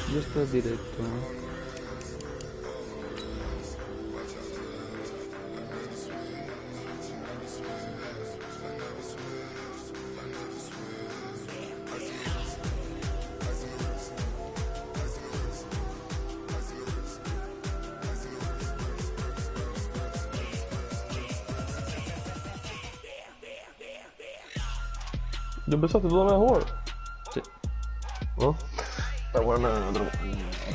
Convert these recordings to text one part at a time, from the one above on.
Y esto es directo. ¿Ya empezaste tú también a jugar? Sí. ¿No? Está bueno otra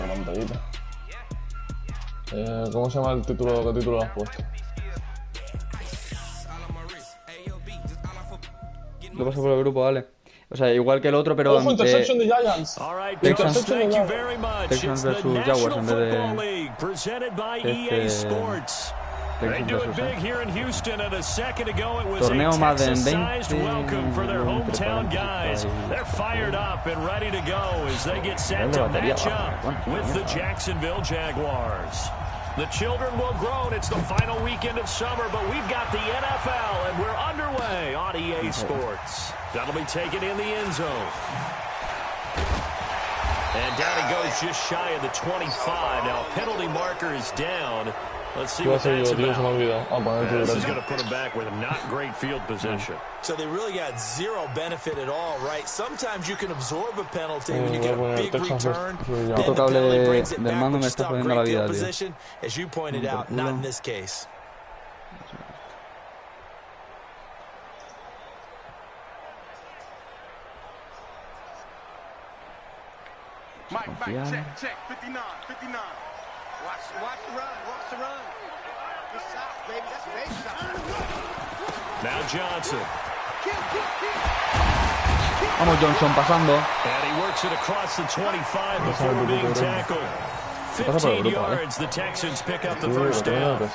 pantallita. ¿Cómo se llama el título? ¿Qué título has puesto? Lo paso por el grupo, vale. O sea, igual que el otro, pero ¡Ojo, interception de Giants! Texans versus Jaguars en vez de... They do it big here in Houston, and a second ago it was Torneo a Madden Texas-sized welcome for their hometown guys. They're fired up and ready to go as they get set to match up with the Jacksonville Jaguars. The children will grow, and it's the final weekend of summer, but we've got the NFL, and we're underway on EA Sports. That'll be taken in the end zone. And down he goes just shy of the 25. Now, penalty marker is down. Let's see what that's about. This is going to put him back with not great field position. So they really got zero benefit at all, right? Sometimes you can absorb a penalty when you get a big return. Then the penalty brings it back, but you stop great field position. As you pointed out, not in this case. Mike, check, 59. Watch the run. Good shot, baby. That's a great shot. Now Johnson. Vamos Johnson pasando. And he works it across the 25 before being tackled. 15 yards, the Texans pick up the first down.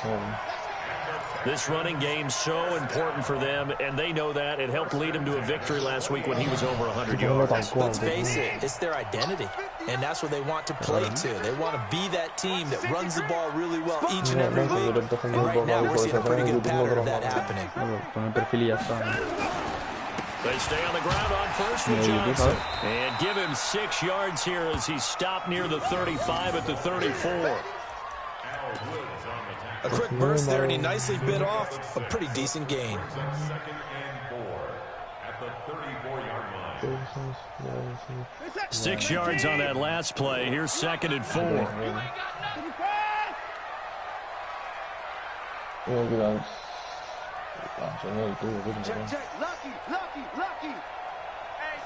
This running game's so important for them, and they know that. It helped lead them to a victory last week when he was over 100 yards. Let's face it, it's their identity, and that's what they want to play to. They want to be that team that runs the ball really well each and every week. And right now, we're seeing a pretty good pattern of that happening. They stay on the ground on first with Johnson. And give him 6 yards here as he stopped near the 35 at the 34. A quick burst there, and he nicely bit off a pretty decent gain. 6 yards on that last play. Here's 2nd and 4. Check. Lucky. Hey,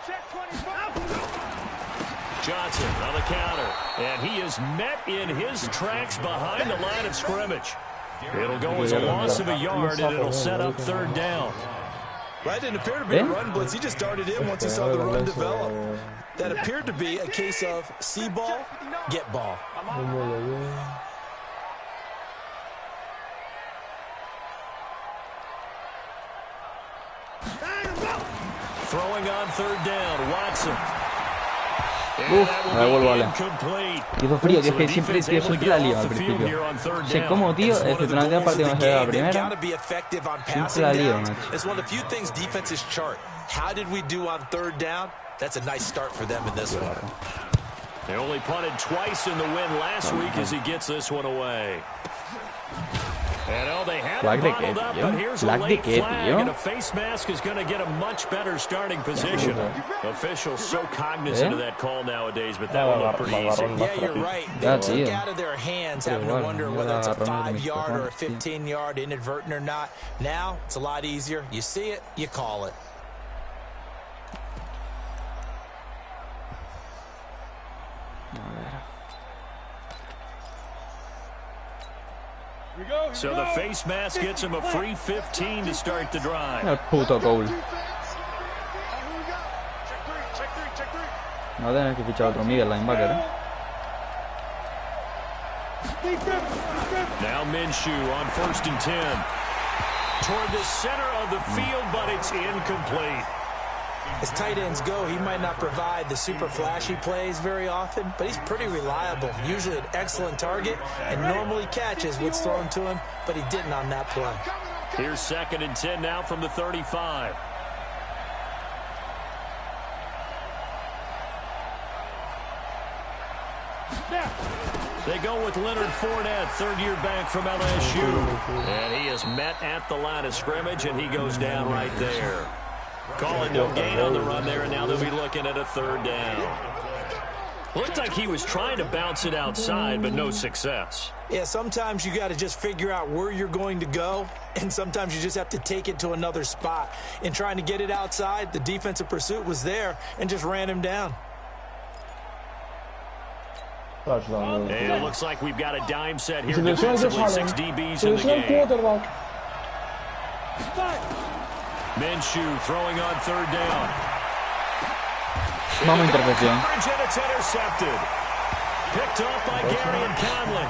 check 24. Johnson on the counter, and he is met in his tracks behind the line of scrimmage. It'll go as a loss of a yard, and it'll set up 3rd down. That didn't appear to be a run blitz. He just darted in once he saw the run develop. That appeared to be a case of see ball, get ball. Throwing on 3rd down, Watson. Me devuelvo, vale. Hizo frío, tío, es que siempre la lío al principio. Sé cómo, tío, excepcionalmente el partido me salió la primera. Siempre la lío, macho. It's one of the few things defenses chart. How did we do on 3rd down? That's a nice start for them in this one. They only punted twice in the win last week as he gets this one away. And they had it bottled up, but here's a late flag, and a face mask is going to get a much better starting position. Officials so cognizant of that call nowadays, but that one looked pretty easy. Yeah, you're right. They took out of their hands, having to wonder whether it's a 5-yard or a 15-yard, inadvertent or not. Now, it's a lot easier. You see it, you call it. So the face mask gets him a free 15 to start the drive. El puto goal. No tener que fichar otro middle linebacker, Now Minshew on 1st and 10. Toward the center of the field, but it's incomplete. As tight ends go, he might not provide the super flashy plays very often, but he's pretty reliable, usually an excellent target, and normally catches what's thrown to him, but he didn't on that play. Here's 2nd and 10 now from the 35. They go with Leonard Fournette, third-year back from LSU. And he is met at the line of scrimmage, and he goes down right there. Calling no gain on the run there, and now they'll be looking at a 3rd down. Looked like he was trying to bounce it outside, but no success. Yeah, sometimes you got to just figure out where you're going to go, and sometimes you just have to take it to another spot. In trying to get it outside, the defensive pursuit was there and just ran him down. And it looks like we've got a dime set here. Defensively, 6 DBs in the game. Minshew throwing on 3rd down. Vamos a intercepción. And it's intercepted. Picked off by Gary and Conley.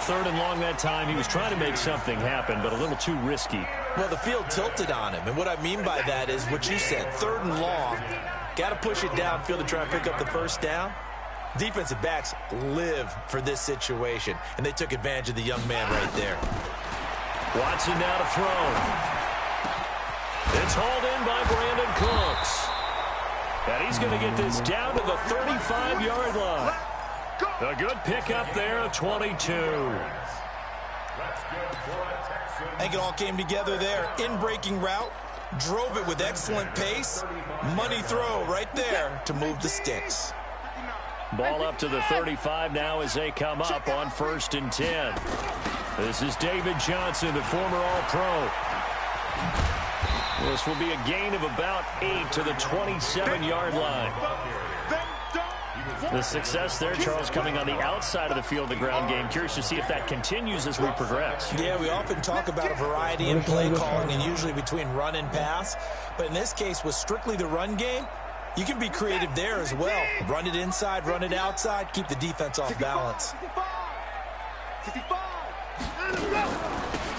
3rd and long that time. He was trying to make something happen, but a little too risky. Well, the field tilted on him, and what I mean by that is what you said. 3rd and long. Got to push it downfield to try and pick up the 1st down. Defensive backs live for this situation, and they took advantage of the young man right there. Watson now to throw. It's hauled in by Brandon Cooks. And he's going to get this down to the 35-yard line. A good pickup there at 22. I think it all came together there. In-breaking route, drove it with excellent pace. Money throw right there to move the sticks. Ball up to the 35 now as they come up on 1st and 10. This is David Johnson, the former All-Pro. This will be a gain of about 8 to the 27-yard line. The success there, Charles, coming on the outside of the field, the ground game. Curious to see if that continues as we progress. Yeah, we often talk about a variety in play calling and usually between run and pass. But in this case, with strictly the run game, you can be creative there as well. Run it inside, run it outside, keep the defense off balance.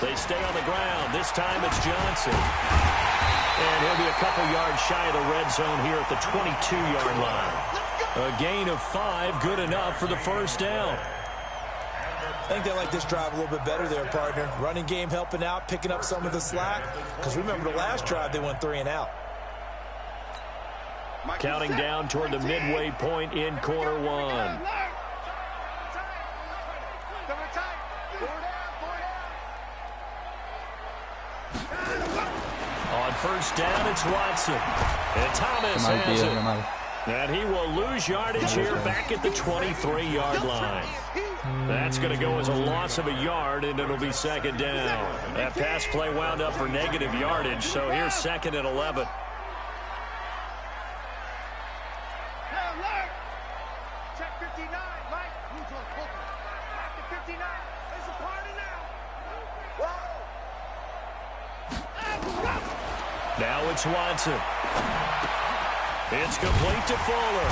They stay on the ground. This time it's Johnson. And he'll be a couple yards shy of the red zone here at the 22-yard line. A gain of 5, good enough for the 1st down. I think they like this drive a little bit better there, partner. Running game helping out, picking up some of the slack. Because remember the last drive, they went 3 and out. Counting down toward the midway point in quarter 1. On 1st down, it's Watson. And Thomas has it. And he will lose yardage here back at the 23-yard line. That's going to go as a loss of a yard, and it'll be 2nd down. That pass play wound up for negative yardage, so here's 2nd and 11. Now it's Watson. It's complete to Fuller.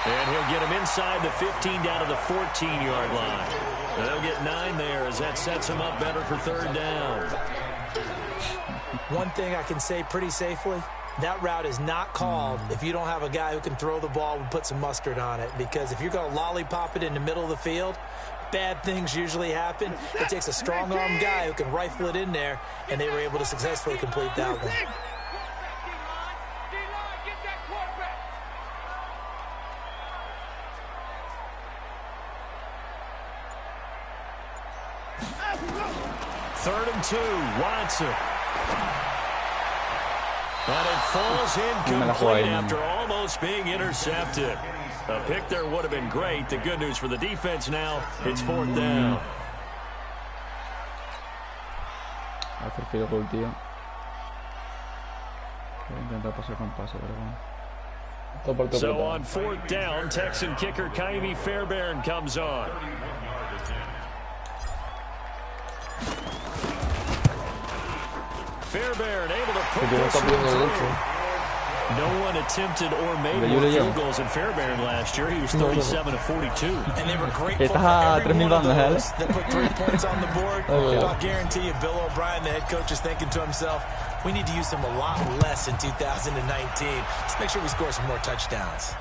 And he'll get him inside the 15 down to the 14-yard line. They'll get 9 there as that sets him up better for 3rd down. One thing I can say pretty safely, that route is not called if you don't have a guy who can throw the ball and put some mustard on it. Because if you're going to lollipop it in the middle of the field, bad things usually happen. It takes a strong-arm guy who can rifle it in there, and they were able to successfully complete that one. Third and 2, Watson. But it falls incomplete after almost being intercepted. A pick there would have been great. The good news for the defense now, it's 4th down. Hacer field goal, tío. Voy a intentar pasar con pase, pero bueno. So on 4th down, Texan kicker Kaimi Fairbairn comes on. Fairbairn able to put this one through. No one attempted or made more field goals than Fairbairn last year. He was 37 of 42. And they were grateful for every one of those that put 3 points on the board. I'll guarantee you Bill O'Brien, the head coach, is thinking to himself, We need to use him a lot less in 2019. Let's make sure we score some more touchdowns.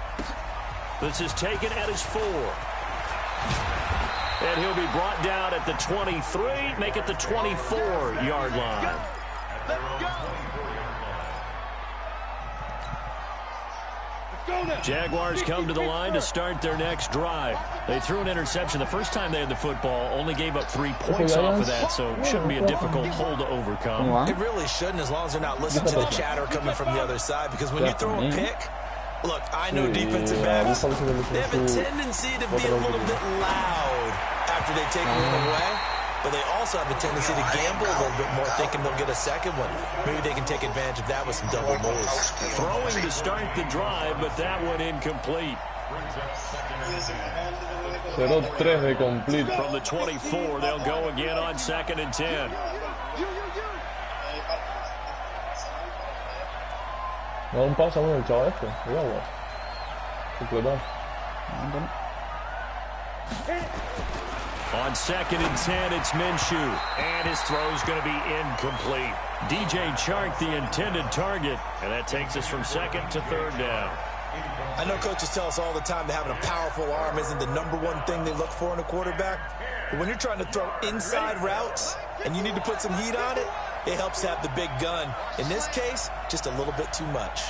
This is taken at his 4. And he'll be brought down at the 23, make it the 24-yard line. Jaguars come to the line to start their next drive. They threw an interception the first time they had the football, only gave up 3 points off of that, so it shouldn't be a difficult hole to overcome. It really shouldn't, as long as they're not listening to the chatter coming from the other side, because when you throw a pick, look, I know defensive backs, they have a tendency to be a little bit loud after they take one away. But they also have a tendency to gamble a little bit more, thinking they'll get a second one. Maybe they can take advantage of that with some double moves. Throwing to start the drive, but that one incomplete. 0-3 de complete. From the 24, they'll go again on 2nd and 10. Da un paso a uno el chaval este. Cuidado. Completado. On 2nd and 10, it's Minshew. And his throw's going to be incomplete. DJ Chark, the intended target. And that takes us from 2nd to 3rd down. I know coaches tell us all the time that having a powerful arm isn't the #1 thing they look for in a quarterback. But when you're trying to throw inside routes and you need to put some heat on it, it helps to have the big gun. In this case, just a little bit too much.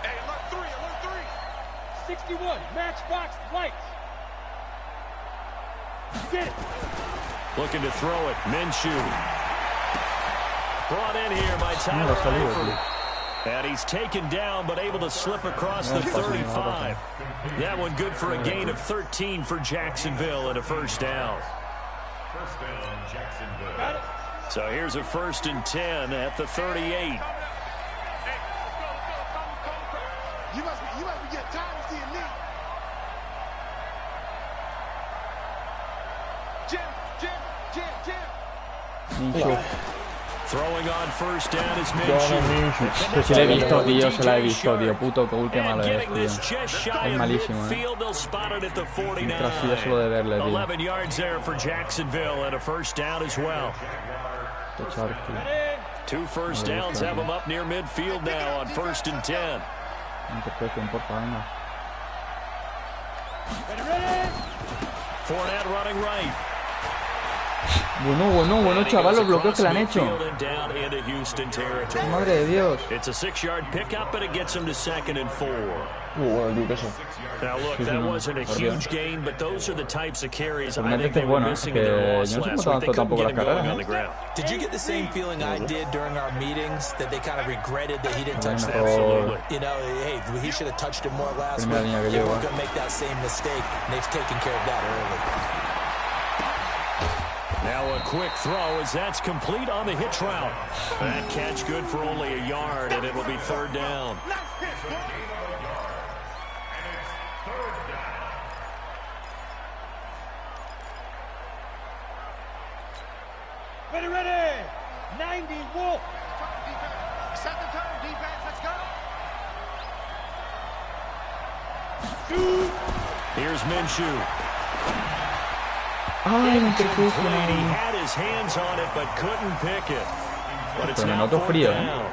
Hey, alert 3. 61, matchbox lights. Get it. Looking to throw it. Minshew. Brought in here by Tyler Eifert. And he's taken down, but able to slip across the 35. That one good for a gain of 13 for Jacksonville and a 1st down. So here's a 1st and 10 at the 38. You must be getting tired of seeing me. Jim. Throwing on 1st down is Minshew. Pues si la he visto, tío, se la he visto, tío. Puto, que última lo es, tío. Es malísimo, Mientras solo de verle, tío. 11 yards there for Jacksonville and a 1st down as well. 2 first downs have them up near midfield now on 1st and 10. Interpreten, por favor, venga. Fournette running right. Bueno, chaval, los bloqueos que le han hecho. Madre de Dios. It's a 6-yard pickup, and it gets him to 2nd and 4. Now look, that wasn't a huge gain, but those are the types of carries I think they were missing in their loss last week. They couldn't get him going on the ground. Did you get the same feeling I did during our meetings, that they kind of regretted that he didn't touch that? Absolutely. You know, hey, he should have touched it more last week. They weren't going to make that same mistake, and they've taken care of that early. Now a quick throw as that's complete on the hitch route. That catch good for only a yard, and it will be 3rd down. Ready. 90 Wolf. Set the turn, defense. Let's go. Here's Minshew. Ay, He had his hands on it, but couldn't pick it. But it's now 4th down.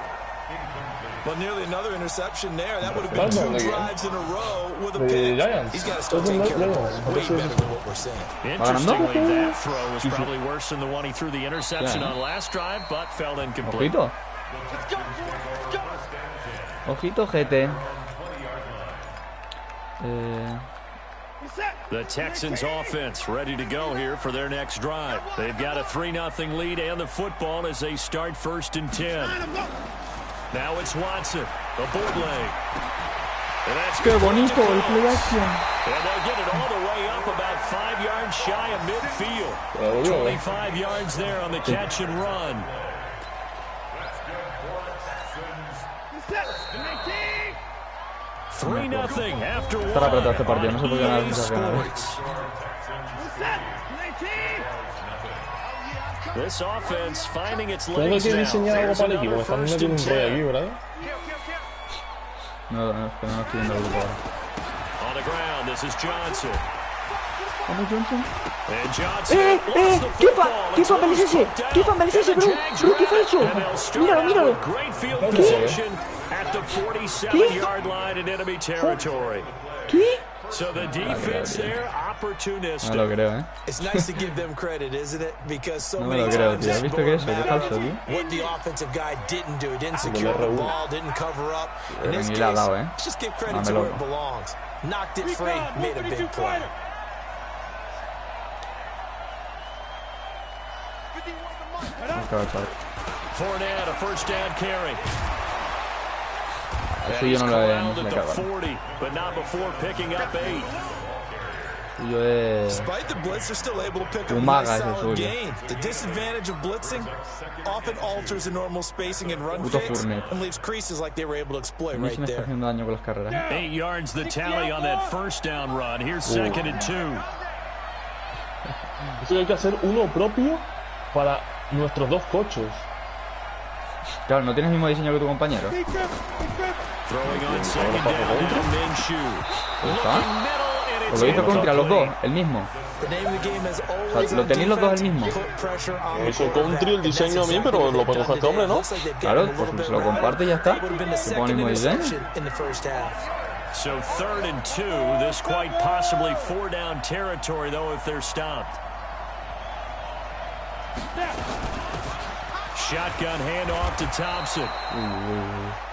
Well, nearly another interception there. That would have been 2 drives in a row with a pick. He's got to start taking care of the ball way better than what we're seeing. Interestingly, that throw was probably worse than the one he threw the interception on last drive, but fell incomplete. Ojito, GT. The Texans offense ready to go here for their next drive. They've got a 3-0 lead and the football as they start 1st and 10. Now it's Watson, the bootleg. And that's Qué bonito el play action. And they'll get it all the way up about 5 yards shy of midfield. 25 yards there on the catch and run. 3-0 after 1 Estará apretado este partido, no sé por qué nada This offense finding its Tengo legs que now. diseñar algo para el equipo, me están metiendo un rollo aquí, ¿verdad? No, es que no estoy viendo el grupo ahora. On the ground, this is Johnson. Vamos, Johnson. ¿Qué fan es ese? ¿Qué fan es ese, bro? Bro, ¿qué fue eso? Míralo, míralo. ¿Qué? So the defense there, opportunistic. No lo creo, ¿eh? It's nice to give them credit, isn't it? Because so No me many lo creo, times tío. ¿Has visto que eso? Qué falso, tío. what the offensive guy didn't do. He didn't secure the ball, didn't cover up. In this Ni case, le ha dado, ¿eh? let's just give credit to where it belongs. Knocked it free, made a big play. Fournette, a first down carry. Eso yo no lo he cagado. But not before picking up 8. Yo he... Despite the blitz, they're still able to pick up a Umaga nice es el solid suyo. gain. The disadvantage of blitzing often alters the normal spacing and run Puto fits Fournette. and leaves creases like they were able to exploit A mí right se me está there. haciendo daño con las carreras. 8 yards the tally on that first down run. Here's 2nd and 2. Eso que hay que hacer uno propio para nuestros dos coches. Claro, ¿no tienes el mismo diseño que tu compañero? Throwing on 2nd down now, Minshew. ¿Dónde está? Middle, and Pues lo hizo contra los dos, el mismo. The name of the game has O always sea, lo tenéis los dos el mismo. put pressure on the Eso quarterback, country el and diseño that's a mí, pero exactly lo what puede they've coger este done hombre, today. ¿no? Looks like they've Claro, gotten a pues little se bit lo comparte y ya está. It would have been the Se pone el second mismo diseño. interception in the first half. So 3rd and 2. This quite possibly 4-down territory, though, if they're stopped. Shotgun handoff to Thompson.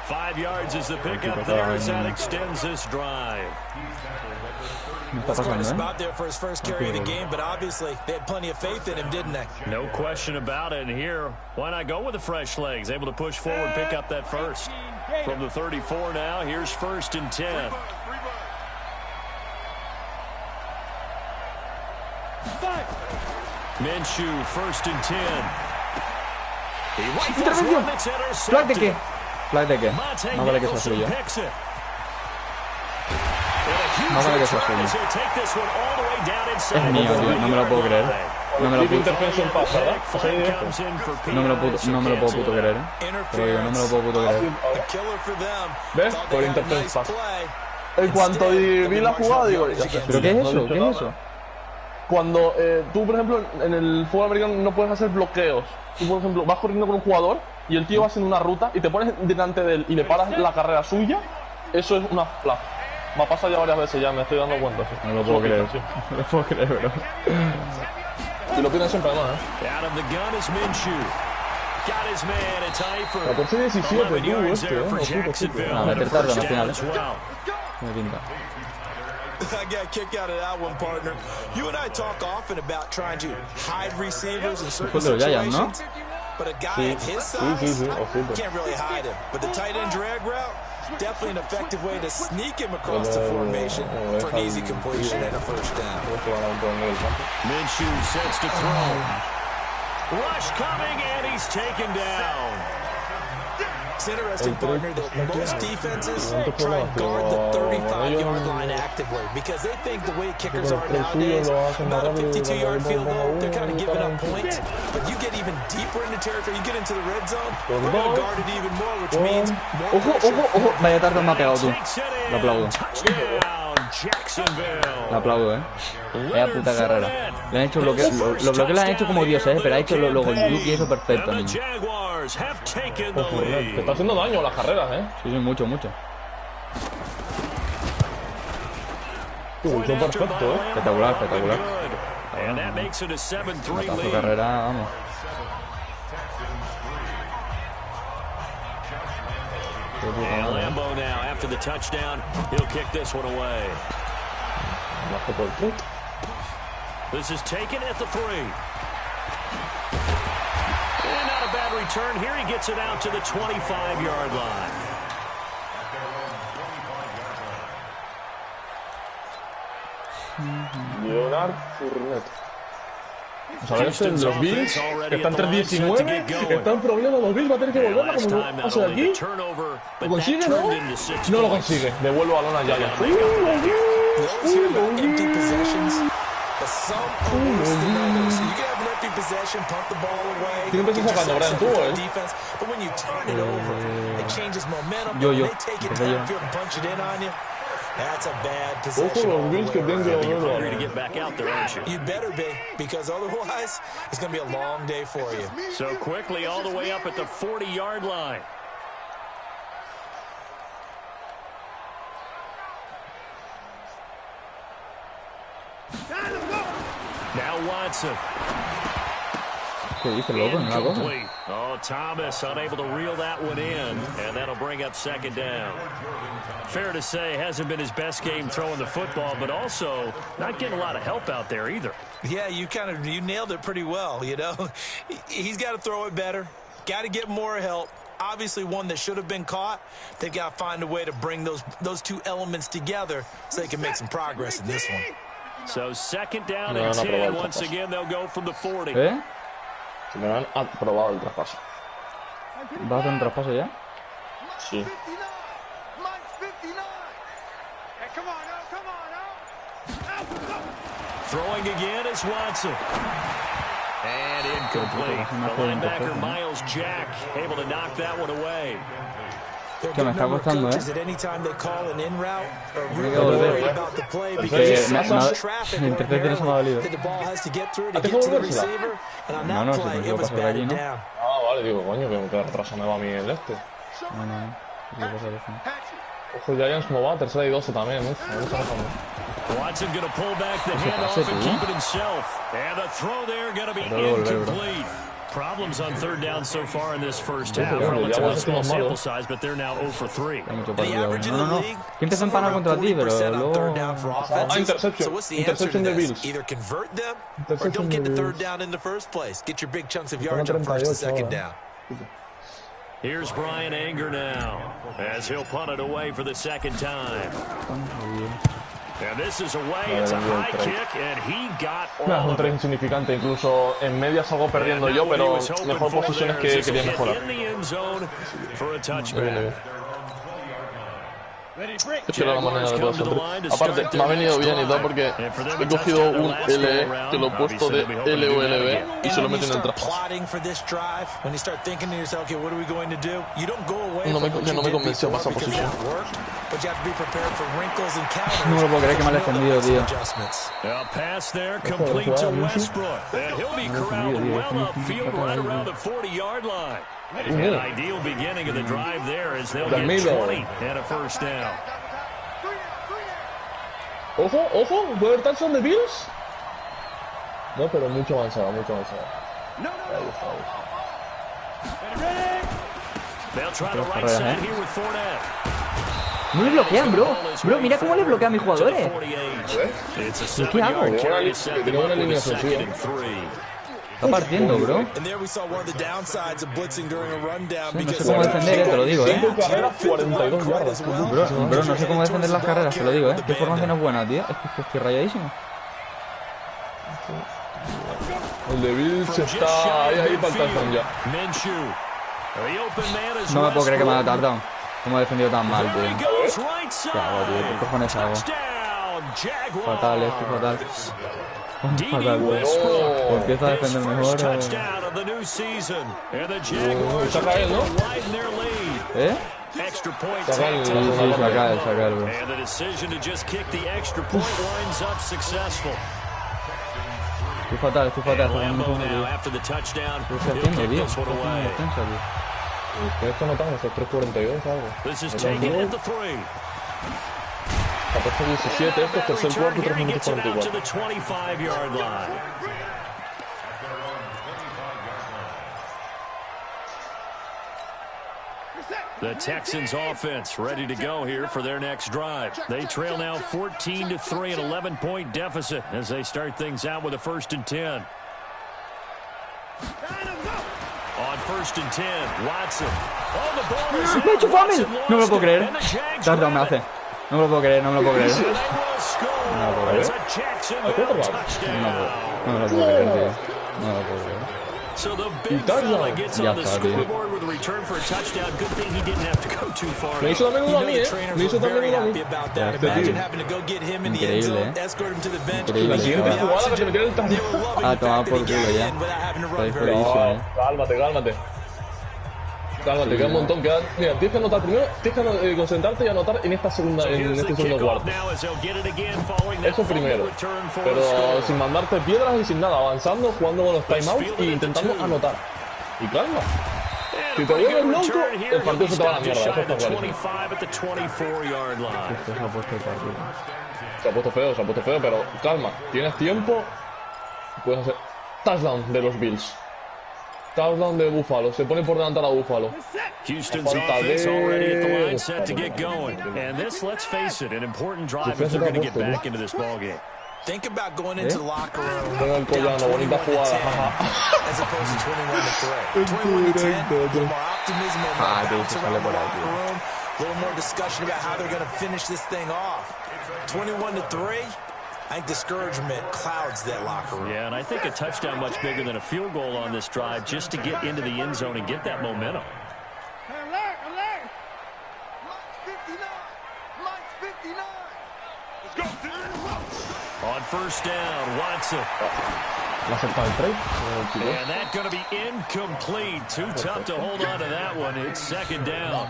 5 yards is the pickup there as that extends this drive. Me está Quite a pasando, ¿eh? spot there for his first carry of the game, but obviously they had plenty of faith in him, didn't they? No question about it. And here, why not go with the fresh legs? Able to push forward, pick up that first. From the 34 now, here's 1st and 10. Minshew, 1st and 10. He rifles one, it's ¿Flag de intercepted. qué? ¿Flag de qué? Monte Más vale que sea Nicholson suyo. picks it. Más vale que sea suyo. As he'll take this one all the way down Es inside mío, the tío. No me lo puedo creer. No me lo puedo... Intervención pasada. Flag comes in for No me lo puedo puto creer, ¿eh? Te lo digo, no me lo puedo puto creer. A killer for them. ¿Ves? Thought Por they had a interference nice pass. play. En cuanto vi la jugada, digo, ya sé. ¿Pero qué es No he eso? dicho ¿Qué nada. es eso? Cuando tú, por ejemplo, en el fútbol americano no puedes hacer bloqueos. Tú, por ejemplo, vas corriendo con un jugador y el tío va haciendo una ruta y te pones delante de él y le paras la carrera suya, eso es una flag. Me ha pasado ya varias veces, ya me estoy dando cuenta. Sí. No lo puedo creer. Sí. No lo puedo creer, bro. Y lo piden siempre además, ¿eh? Out of the gun is Minshew. Got his man. It's Eifert. 14-17, 11 tú, yards este, there ¿eh? for Ojito, ojito. Jacksonville. Ah, meter And a tarde first al final, down as well. Me pinta. I got a kick out of that one, partner. You and I talk often about trying to hide receivers in certain Fue de los Giants, ¿no? situations, but a guy of his size can't really hide him. But the tight end drag route, definitely an effective way to sneak him across the formation for an easy completion and a first down. Minshew sets to throw. Rush coming, and he's taken down. It's interesting, partner, that most defenses try and guard the 35-yard line actively because they think the way kickers are nowadays, about a 52-yard field goal, they're kind of giving up points. But you get even deeper into territory, you get into the red zone, they're going to guard it even more, which means more Ojo, pressure. ojo, ojo. Vaya tarde me ha pegado tú. Takes it in. Lo aplaudo. Touchdown, Jacksonville. Lo aplaudo, ¿eh? Vaya puta carrera. Le han hecho bloqueo. Los bloqueos lo han hecho como Dios, ¿eh? Pero ha hecho luego el look y eso perfecto, And niño. the Jaguars have taken the Te lead. está haciendo daño las carreras, ¿eh? Sí, sí, mucho, mucho. Son perfecto, ¿eh? Espectacular, espectacular. And that makes it a 7-3 Matazo lead. carrera, vamos. And Lambeau now, after the touchdown, he'll kick this one away. This is taken at the 3. And not a bad return. Here he gets it out to the 25-yard line. Leonard Fournette. O sea, este de los Bills, que están 3-19, está en problema. Los Bills va a tener que volverla Last como time, no not hace de only the aquí. turnover, ¿Lo but that consigue, no? turned into 6 No lo points. consigue. Devuelvo balón a Giants. We always hear about empty possessions, but some are worse than others. So you can have an empty possession, punt the ball away, Siempre get estás sacando, yourself Brian, tú, some ¿eh? defense, but when you turn it over, it changes momentum. Yo. When they take it Empecé yo. downfield and punch it in on you, That's a bad Ojo possession. los Bills que tienen que You're volver. hungry to get back out there, aren't you? You better be, because otherwise, it's going to be a long day for you. So quickly all the way up at the 40-yard line. Now Watson. ¿Qué dice el loco? ¿No la coge? Incomplete. Oh, Thomas unable to reel that one in, and that'll bring up second down. Fair to say, hasn't been his best game throwing the football, but also not getting a lot of help out there either. Yeah, you nailed it pretty well, you know. He's got to throw it better, got to get more help. Obviously one that should have been caught. They've got to find a way to bring those two elements together so they can make some progress in this one. So second down and 10. Once again, they'll go from the 40. ¿Eh? Si me han aprobado el traspaso. ¿Vas a hacer un traspaso ya? Sí. Throwing again is Watson. And incomplete. The linebacker, Miles Jack, able to knock that one away. Que me está costando, ¿eh? Me quedo volver. Me interpretación se me ha valido. No, no, se me puede pasar aquí, ¿no? Ah, vale, digo, coño, que retraso me va a mí el este. No, no, no. Ojo, Giants como va, tercera y 12 también, ¿no? A ver, está pasando. Watson going to pull back the handoff and keep it himself. And the throw there going to be incomplete. Problems on third down so far in this first half. Relatively small sample size, but they're now 0 for 3. No, no. ¿Quién te se empana contra ti? Pero luego... Interception de Bills. Either convert them or don't get the third down in the first place. Get your big chunks of yards on first and second down. Here's Brian Anger now, as he'll punt it away for the second time. And this is away. It's a high kick, and he got all Es un of tren it. insignificante, incluso en media salgo perdiendo yo, pero mejor posiciones que quería mejorar. Es que era la manera de poder. Aparte, me ha venido bien y todo porque he cogido un LE que lo he puesto de LOLB y se lo meto en el traspaso. No me convenció para esa posición. No me lo puedo creer que me ha defendido, tío. A pass there complete to Westbrook. And he'll be corralled well upfield right around the 40-yard line. An ideal beginning of the drive there as they'll get 20 and a first down. Ojo, ojo, ¿puede haber touchdown de Bills? No, pero mucho avanzado, mucho avanzado. Ahí está. They'll try the right side here with Fournette. No le bloquean, bro. Bro, mira cómo le bloquean a mis jugadores. ¿Qué hago? Tengo una línea ofensiva. Está partiendo, bro. No sé cómo defender, te lo digo, 5 carreras, 42 yardas. Bro, no sé cómo defender las carreras, te lo digo, Qué formación es buena, tío. Es que estoy rayadísimo. El de Bills está ahí para el touchdown ya. No me puedo creer que me haya tardado. ¿Cómo he defendido tan mal, tío? ¿Qué hago, tío? ¿Qué cojones hago? Fatal, fatal. Fatal, tío. Empieza a defender mejor. Saca él, ¿no? ¿Eh? Saca él. Sí, saca él, bro. Estoy fatal, estoy haciendo, tío. ¿Qué estoy haciendo, tío? ¿Qué esto notamos? ¿Es 3.42 o algo? 14-17, esto es tercer cuarto y 3 minutos 44. The Texans offense ready to go here for their next drive. They trail now 14-3, an 11-point deficit as they start things out with a 1st and 10. On 1st and 10, Watson. Oh, the ball is ¡Me he hecho fácil! No me lo puedo creer. Touchdown me hace. No me lo puedo creer, no me lo puedo creer. No me lo puedo creer. No me lo puedo creer, tío. No me lo puedo creer. So the big fella gets on the scoreboard with a return for a touchdown. Good thing he didn't have to go too far. Me hizo también uno a mí, Me hizo también uno a mí. Increíble, Increíble. Jugada que se metió en el touchdown. Ah, tomado por culo ya. Estoy felicísimo, Cálmate, cálmate. Calma, te queda un montón. Mira, tienes que anotar primero, tienes que concentrarte y anotar en esta segunda, en este segundo cuarto. Eso primero. Pero sin mandarte piedras y sin nada, avanzando, jugando con los timeouts e intentando anotar. Y calma. Si te vuelves loco, el partido se te va a la mierda. Eso está clarísimo. Se ha puesto feo, pero calma. Tienes tiempo. Puedes hacer touchdown de los Bills. Touchdown de Buffalo. Se pone por delante a la Buffalo. Houston's offense already at the line set to get going. And this, let's face it, an important drive if they're going to get back into this ballgame. Think about going into the locker room Venga el Collano, bonita jugada. as opposed to 21-3. 21-10, a little more optimism, a little more bounce around the locker room, a little more discussion about how they're going to finish this thing off. 21-3, I think discouragement clouds that locker room. Yeah, and I think a touchdown much bigger than a field goal on this drive just to get into the end zone and get that momentum. Alert! Mike's 59! Let's go! On first down, Watson. La acepta el trade. And that's going to be incomplete. Too tough to hold on to that one. It's second down.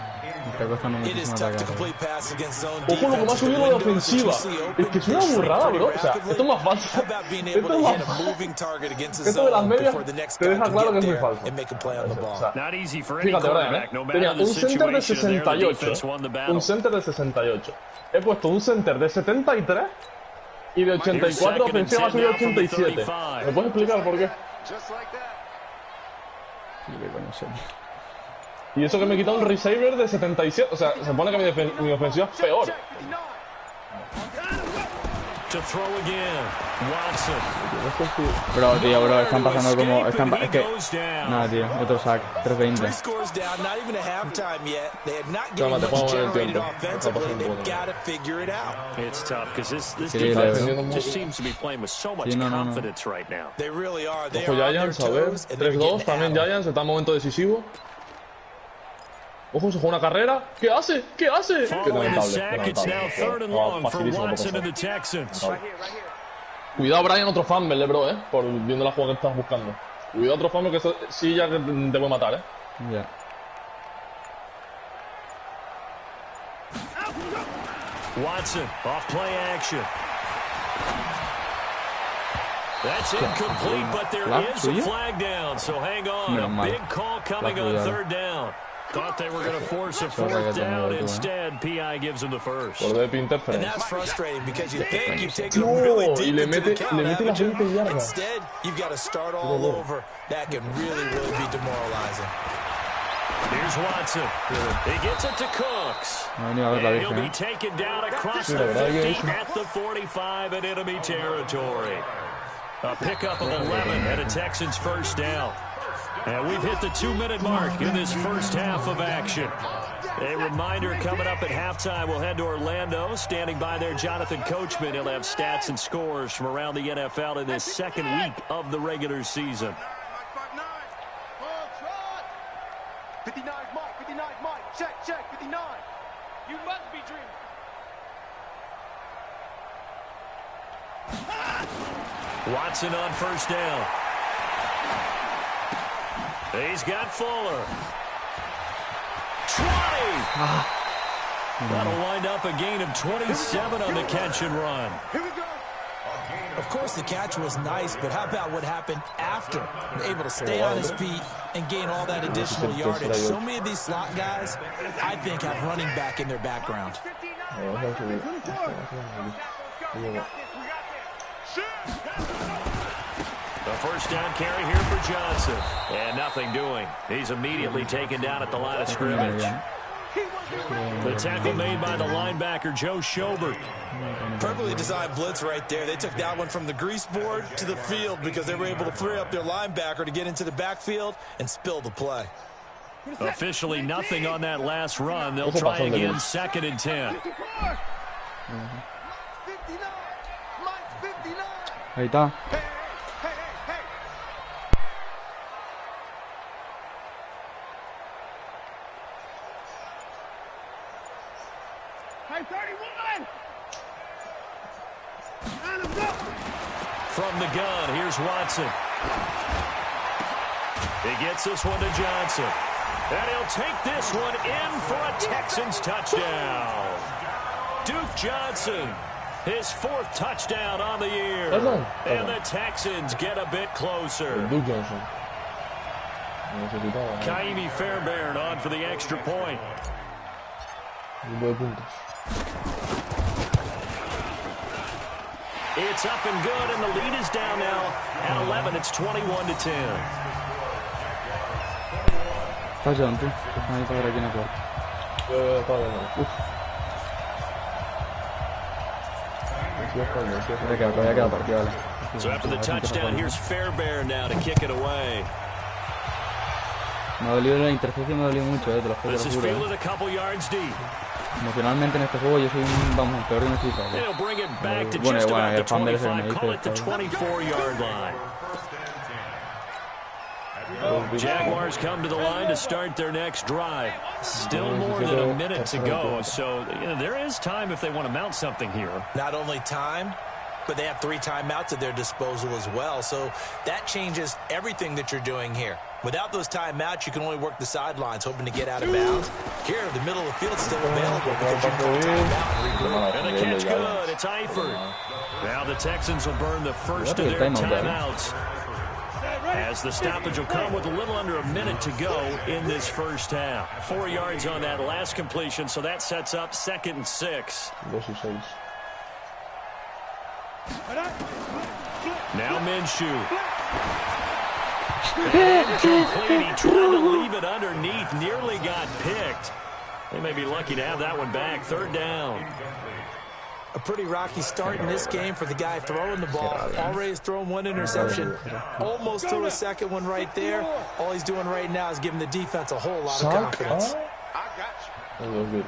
It is tough to complete pass against zone defense. Ojo lo que me ha subido la ofensiva. Es que es una burrada, bro. O sea, esto es más falso. Esto es más falso. Esto de las medias te deja claro que es muy falso. O sea, fíjate, Brian, tenía un center de 68. Un center de 68. He puesto un center de 73 y de 84 ofensiva ha subido a 87. ¿Me puedes explicar por qué? Y eso que me he quitado un receiver de 77. O sea, se pone que mi ofensiva es peor. Bro, tío, están pasando como... es que... Nada, tío, otro sack, 3-20. Calma, te pongo en el tiempo. Sí, Ojo Giants, a ver. 3-2, también Giants, está en momento decisivo. Ojo, se juega una carrera. ¿Qué hace? ¿Qué hace? Qué lamentable. Facilísimo por Cuidado, Brian, otro fumble, bro, por viendo la jugada que estás buscando. Cuidado, otro fumble que eso, sí ya que te puede matar, Ya. Watson, off play action. That's incomplete, but there is a flag down, so hang on. A big call coming on third down. Thought they were going to force a fourth down. Instead, PI gives them the first. And that's frustrating because you think you've taken them really deep into the count, haven't you? Instead, you've got to start all over. That can really, really be demoralizing. Here's Watson. He gets it to Cooks. And he'll be taken down across the 50 at the 45 in enemy territory. A pickup of 11 and a Texans first down. And we've hit the 2-minute mark in this first half of action. A reminder coming up at halftime, we'll head to Orlando. Standing by there, Jonathan Coachman. He'll have stats and scores from around the NFL in this second week of the regular season. 59 Mike, check, 59. You must be dreaming. Watson on first down. He's got Fuller. 20! That'll wind up a gain of 27 on the catch and run. Here we go. Of course, the catch was nice, but how about what happened after? Able to stay on his feet and gain all that additional yardage. So many of these slot guys, I think, have running back in their background. The first down carry here for Johnson. And nothing doing. He's immediately taken down at the line of scrimmage. The tackle made by the linebacker, Joe Schobert. Perfectly designed blitz right there. They took that one from the grease board to the field because they were able to free up their linebacker to get into the backfield and spill the play. Officially nothing on that last run. They'll try again, 2nd and 10. Ahí está. From the gun, here's Watson. He gets this one to Johnson. And he'll take this one in for a Texans touchdown. Duke Johnson, his 4th touchdown on the year. And the Texans get a bit closer. Duke Johnson. Kaimi Fairbairn on for the extra point. It's up and good, and the lead is down now at 11. It's 21-10. Facciamo tu, facciamo fare che ne porta. So after the touchdown, here's Fairbairn now to kick it away. Me ha dolido la intercepción, me ha dolido mucho, te lo juro. Emocionalmente en este juego yo soy un, vamos, peor de FIFA. Bueno, el fan del ese me dice. Jaguars come to the line to start their next drive. Still more than a minute to go, so there is time if they want to mount something here. Not only time, but they have 3 timeouts at their disposal as well, so that changes everything that you're doing here. Without those timeouts, you can only work the sidelines, hoping to get out of bounds. Here, the middle of the field is still available because you can call timeout and regroup. And the catch good. It's Eifert. Now the Texans will burn the first of their timeouts, as the stoppage will come with a little under a minute to go in this first half. 4 yards on that last completion, so that sets up 2nd and 6. Now Minshew. Incomplete. He tried to leave it underneath. Nearly got picked. They may be lucky to have that one back. 3rd down. A pretty rocky start in this game for the guy throwing the ball. Already has thrown 1 interception. Almost threw a 2nd one right there. All he's doing right now is giving the defense a whole lot of confidence. I got you.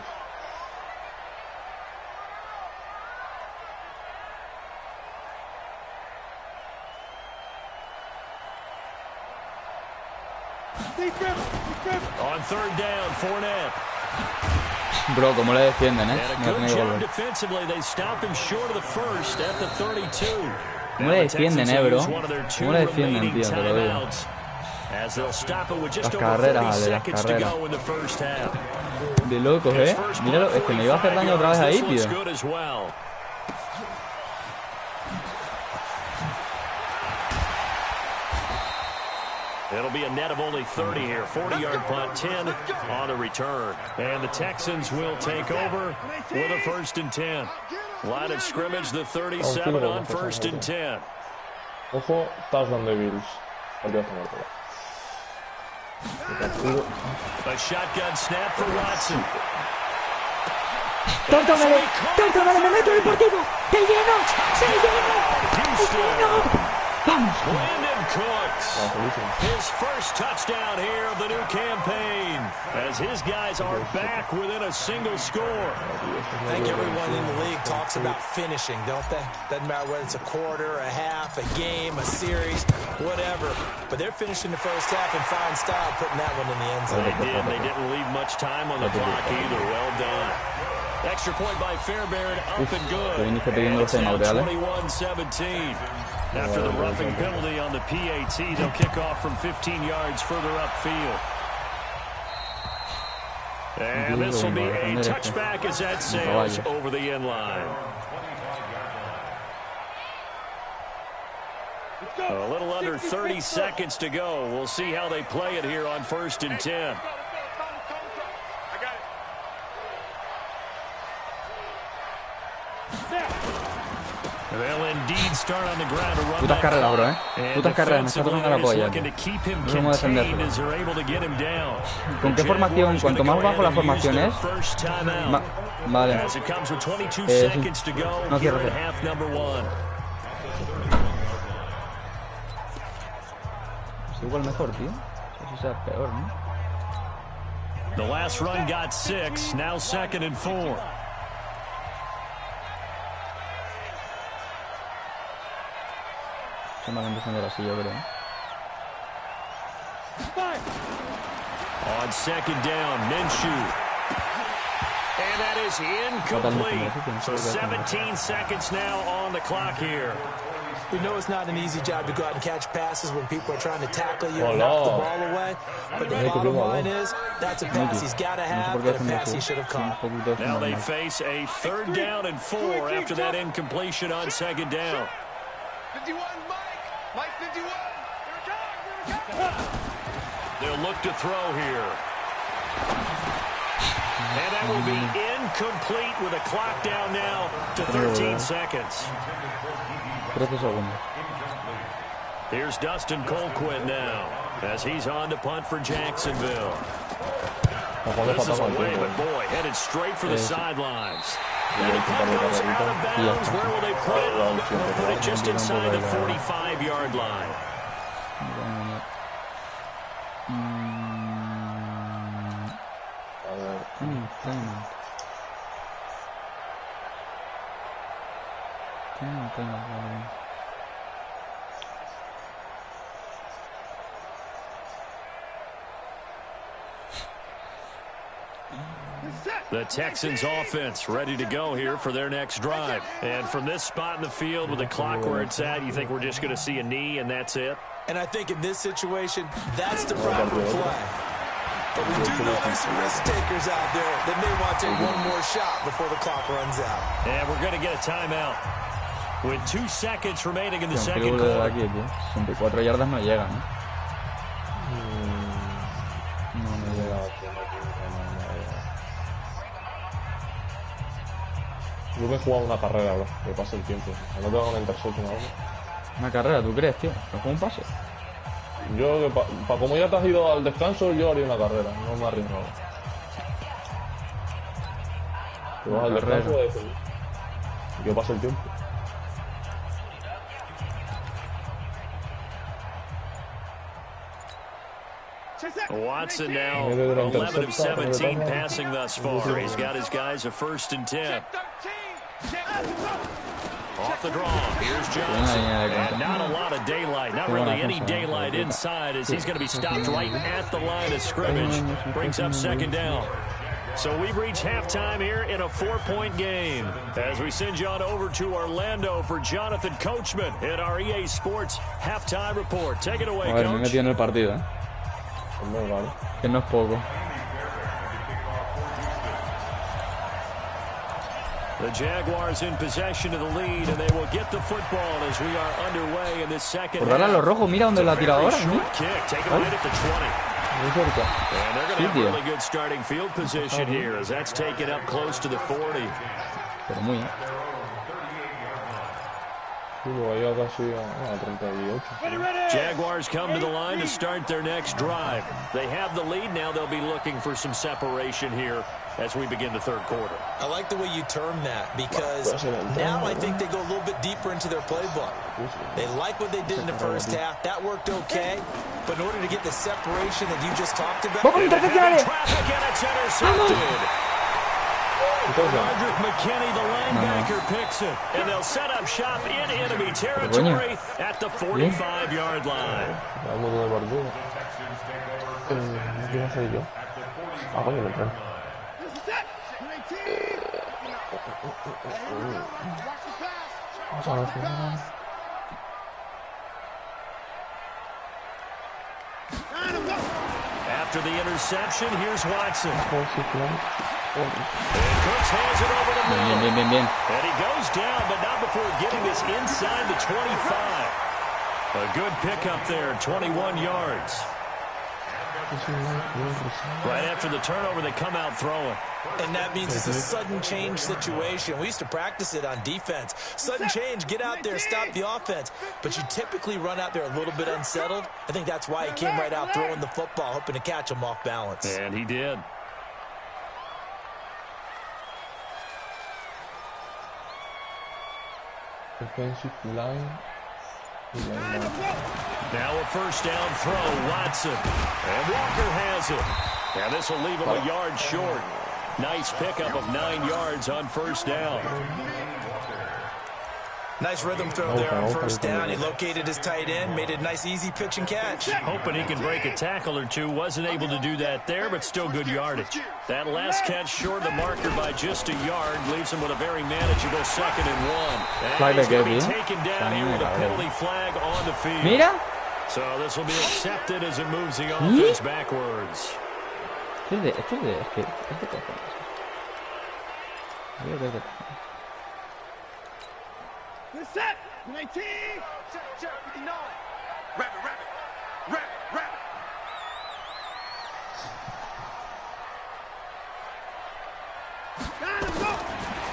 On 3rd down, Fournette. Bro, ¿cómo le defienden, And a good job defensively. They stop him short of the first at the 32. ¿Cómo le defienden, bro? ¿Cómo le defienden, tío? Te lo digo. As they'll stop it with just Las over 40 carreras, seconds to go in the first half. De locos, Míralo, es que me iba a hacer daño otra vez ahí, tío. It'll be a net of only 30 here. 40-yard punt, 10 on the return. And the Texans will take over with a 1st and 10. Line of scrimmage, the 37 on 1st and 10. Ojo, touchdown de Bills. A shotgun snap for Watson. ¡Tórtame, me meto deportivo! ¡Te lleno! ¡Se lleno! ¡Vamos! Brandon Cooks, his first touchdown here of the new campaign, as his guys are back within a single score. I think everyone in the league talks about finishing, don't they? Doesn't matter whether it's a quarter, a half, a game, a series, whatever. But they're finishing the first half in fine style, putting that one in the end zone. They didn't leave much time on the clock either. Well done. Extra point by Fairbairn, up and good. And it's now 21-17. After the roughing penalty on the PAT, they'll kick off from 15 yards further upfield. And this will be a touchback as that sails over the end line. A little under 30 seconds to go. We'll see how they play it here on 1st and 10. They'll indeed start on the ground to run Putas carreras, bro, Putas carreras, me está tocando la polla. No sé cómo defenderlo. ¿Con qué formación? Cuanto más bajo la formación es... Vale. Sí. No cierro. Es igual mejor, tío. Eso sea peor, ¿no? The last run got 6. Now 2nd and 4. Se me van a defender así, yo creo. On 2nd down, Minshew. And that is incomplete. So 17 seconds now on the clock here. We know it's not an easy job to go out and catch passes when people are trying to tackle you and knock the ball away. But the bottom line is, that's a pass he's got to have and a pass he should have caught. Now they face a 3rd down and 4 after that incompletion on 2nd down. 51, Mike 51. They'll look to throw here. And that will be incomplete with a clock down now to 13 seconds. Here's Dustin Colquitt now as he's on to punt for Jacksonville. This is away, but boy, headed straight for the sidelines. And the punt goes out of bounds. Where will they put it? They'll put it just inside the 45-yard line. The Texans offense ready to go here for their next drive. And from this spot in the field with the clock where it's at, you think we're just going to see a knee and that's it? And I think in this situation, that's the proper play. But we do know there's some risk takers out there that may want to take one more shot before the clock runs out. And we're going to get a timeout with 2 seconds remaining in the second quarter. 64 yardas no llegan, ¿no? Yo me he jugado una carrera, bro, que pase el tiempo. No tengo una interception ahora. Una carrera, ¿tú crees, tío? ¿No juego un pase? Yo, como ya te has ido al descanso, yo haría una carrera. No me arriesgo. Te vas al descanso y que pase el tiempo. Watson now 11 of 17 passing thus far. He's got his guys a 1st and 10. Off the draw, here's Johnson. And not a lot of daylight, not really any daylight inside as he's going to be stopped right at the line of scrimmage. Brings up 2nd down. So we've reached halftime here in a 4-point game. As we send you on over to Orlando for Jonathan Coachman at our EA Sports halftime report. Take it away, Coach. Me metí en el partido, ¿eh? Que no es poco. The Jaguars in possession of the lead, and they will get the football as we are underway in this second. Por darle a los rojos, mira dónde la ha tirado ahora, ¿no? And they're going to have really good starting field position here as that's taken up close to the 40. Pero muy, Jaguars come to the line to start their next drive. They have the lead. Now they'll be looking for some separation here as we begin the 3rd quarter. I like the way you term that because now I think they go a little bit deeper into their playbook. They like what they did in the 1st half. That worked okay. But in order to get the separation that you just talked about, traffic and it's intercepted. Roderick McKinney, the linebacker, picks it. And they'll set up shop in enemy territory at the 45-yard line. After the interception, here's Watson. And Cooks hands it over to Miller. And he goes down, but not before getting this inside the 25. A good pickup there, 21 yards. Right after the turnover, they come out throwing. And that means it's a sudden change situation. We used to practice it on defense. Sudden change, get out there, stop the offense. But you typically run out there a little bit unsettled. I think that's why he came right out throwing the football, hoping to catch him off balance. And he did. Defensive line. Now a 1st down throw, Watson. And Walker has it. And this will leave him a yard short. Nice pickup of 9 yards on 1st down. Nice rhythm throw there on first down. He located his tight end, made it a nice, easy pitch and catch. Hoping he can break a tackle or two. Wasn't able to do that there, but still good yardage. That last catch short of the marker by just a yard leaves him with a very manageable 2nd and 1. And he's going to be taken down here with a penalty flag on the field. Mira. So this will be accepted as it moves the offense backwards. Es de cojones. Good set. 19. Check. 59. Rabbit.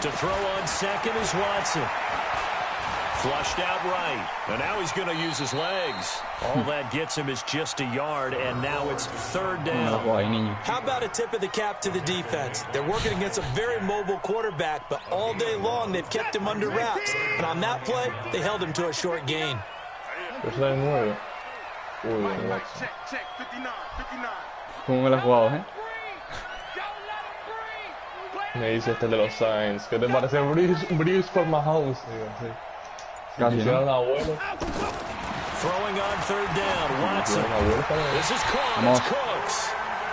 To throw on second is Watson. Flushed out right. And now he's going to use his legs. All that gets him is just a yard, and now it's 3rd down. How about a tip of the cap to the defense? They're working against a very mobile quarterback, but all day long they've kept him under wraps. And on that play, they held him to a short gain. Check. 59. ¿Cómo me la has jugado, Me dice este de los Saints. ¿Qué te parece Breeze for Mahomes? Sí. Casi, ¿no? Throwing on 3rd down, Watson. This is caught. It's Cooks.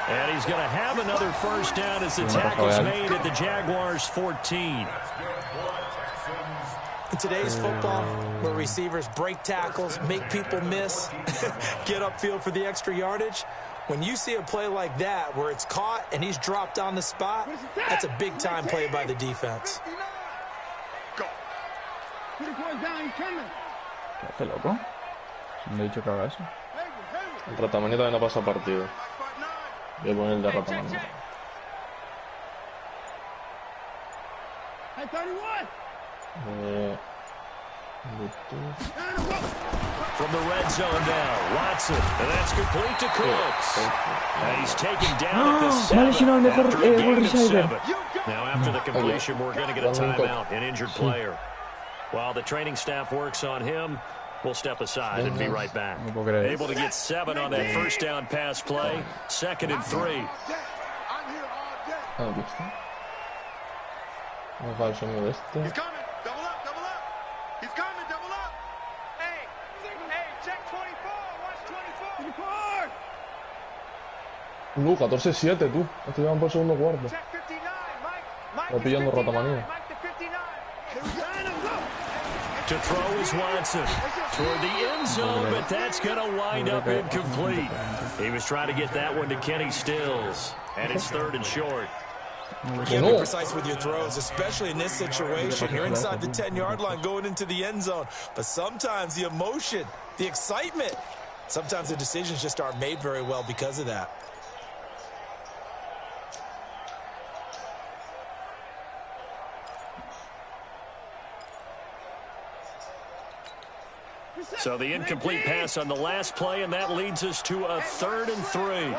And he's going to have another 1st down as the tackle's made at the Jaguars' 14. In today's football, where receivers break tackles, make people miss, get upfield for the extra yardage, when you see a play like that where it's caught and he's dropped on the spot, that's a big-time play by the defense. ¿Qué loco? ¿Me he dicho que haga eso? El Ratamanía también no pasa partido. Voy a poner el de Ratamanía. From the red zone now, Watson, and that's complete to Cooks. And he's taken down at the 7 after a gain of 7. Now after the completion, we're going to get a timeout, an injured player. While the training staff works on him, we'll step aside and be right back. Able to get 7 on that 1st down pass play, 2nd and 3. No va el sonido este. He's coming. Double up. He's coming. Double up. Hey, check 24. Watch 24. 14-7, tú. Estoy llevando por el segundo cuarto. Check 59. Mike. Está pillando Ratamanía. To throw is Watson toward the end zone, but that's going to wind up incomplete. He was trying to get that one to Kenny Stills, and it's 3rd and short. You can't be precise with your throws, especially in this situation. You're inside the 10-yard line going into the end zone. But sometimes the emotion, the excitement, sometimes the decisions just aren't made very well because of that. So the incomplete pass on the last play, and that leads us to a 3rd and 3.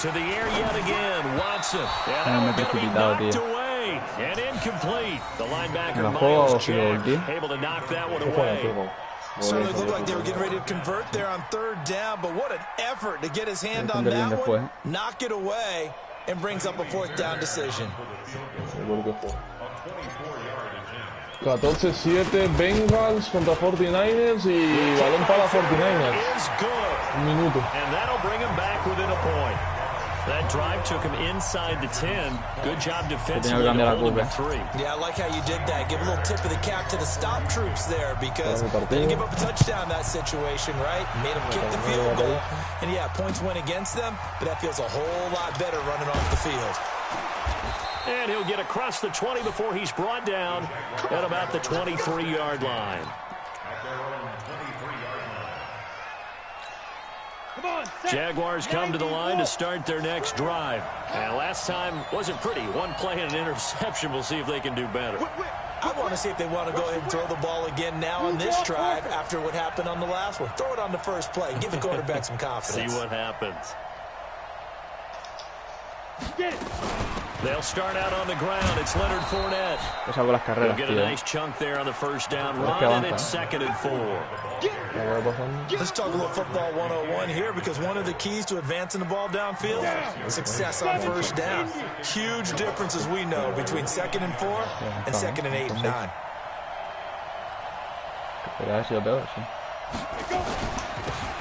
To the air yet again, Watson. And that one going to be knocked away and incomplete. The linebacker, Miles Jack, able to knock that one away. Certainly looked like they were getting ready to convert there on 3rd down, but what an effort to get his hand on that one, knock it away, and brings up a 4th down decision. 14-7 Bengals contra 49ers y balón para 49ers. Un minuto. And that'll bring him back within a point. That drive took him inside the 10. Good job defensively to hold him at 3. Yeah, I like how you did that. Give a little tip of the cap to the stop troops there because they didn't give up a touchdown in that situation, right? Made them kick the field goal. And yeah, points went against them, but that feels a whole lot better running off the field. And he'll get across the 20 before he's brought down at about the 23-yard line. Jaguars come to the line to start their next drive. And last time wasn't pretty. One play and an interception. We'll see if they can do better. I want to see if they want to go ahead and throw the ball again now on this drive after what happened on the last one. Throw it on the first play. Give the quarterback some confidence. See what happens. Get it. They'll start out on the ground. It's Leonard Fournette. Es algo las carreras, Get a nice chunk there on the first down run, and it's 2nd and 4. Let's talk a little football 101 here, because one of the keys to advancing the ball downfield, success on first down. Huge difference, as we know, between 2nd and 4 and 2nd and 8 and 9.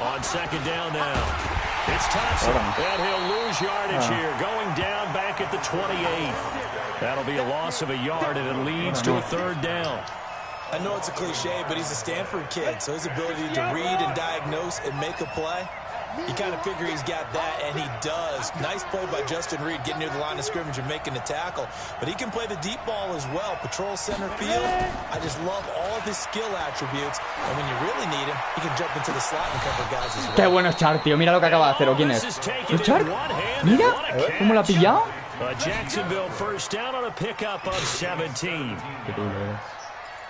On 2nd down now. It's Thompson, and he'll lose yardage here, going down back at the 28. That'll be a loss of a yard, and it leads to a 3rd down. I know it's a cliche, but he's a Stanford kid, so his ability to read and diagnose and make a play, you kind of figure he's got that, and he does. Nice play by Justin Reed, getting near the line of scrimmage and making the tackle. But he can play the deep ball as well, patrol center field. I just love all of his skill attributes, and when you really need him, he can jump into the slot and cover guys as well. Qué bueno es Char, tío. Mira lo que acaba de hacer. ¿O quién es? ¿Es Char? Mira cómo lo ha pillado. A Jacksonville first down on a pickup of 17.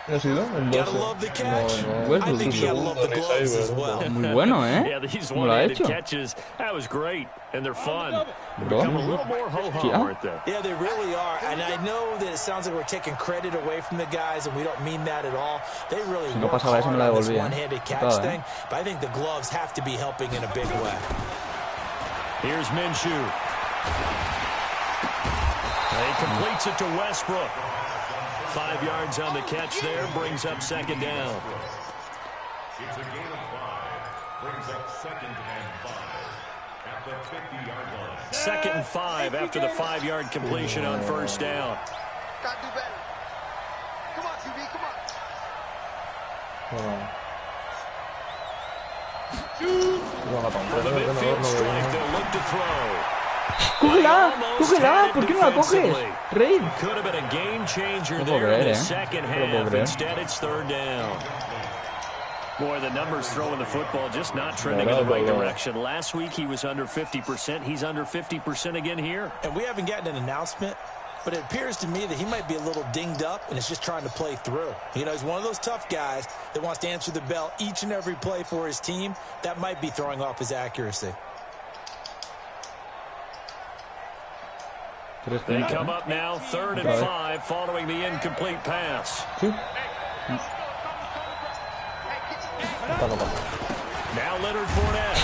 ¿Ha sido? Gotta love the catch. I think you gotta love the gloves as well. Muy bueno, ¿eh? Yeah, these ¿Cómo lo ha hecho? catches, that was great, and they're fun. Bro. Become a little more ho-hum right there. Yeah, they really are, and I know that it sounds like we're taking credit away from the guys, and we don't mean that at all. They really work hard on this one-handed catch thing, but I think the gloves have to be helping in a big way. Here's Minshew. He completes it to Westbrook. 5 yards on the catch there, brings up 2nd down. It's a gain of 5, brings up 2nd and 5 at the 50-yard line. 2nd and 5 after the 5-yard completion on first down. Gotta do better. Come on, QB, come on. From the midfield strike, they'll look to throw. ¡Cógela! ¡Cógela! ¿Por qué no la coges? Reid. Could have been a game changer there in the second half. Instead, it's 3rd down. Boy, the numbers throwing the football just not trending in the right direction. Last week, he was under 50%. He's under 50% again here. And we haven't gotten an announcement, but it appears to me that he might be a little dinged up and is just trying to play through. You know, he's one of those tough guys that wants to answer the bell each and every play for his team. That might be throwing off his accuracy. They come up now, 3rd and 5, following the incomplete pass. Now Leonard Fournette.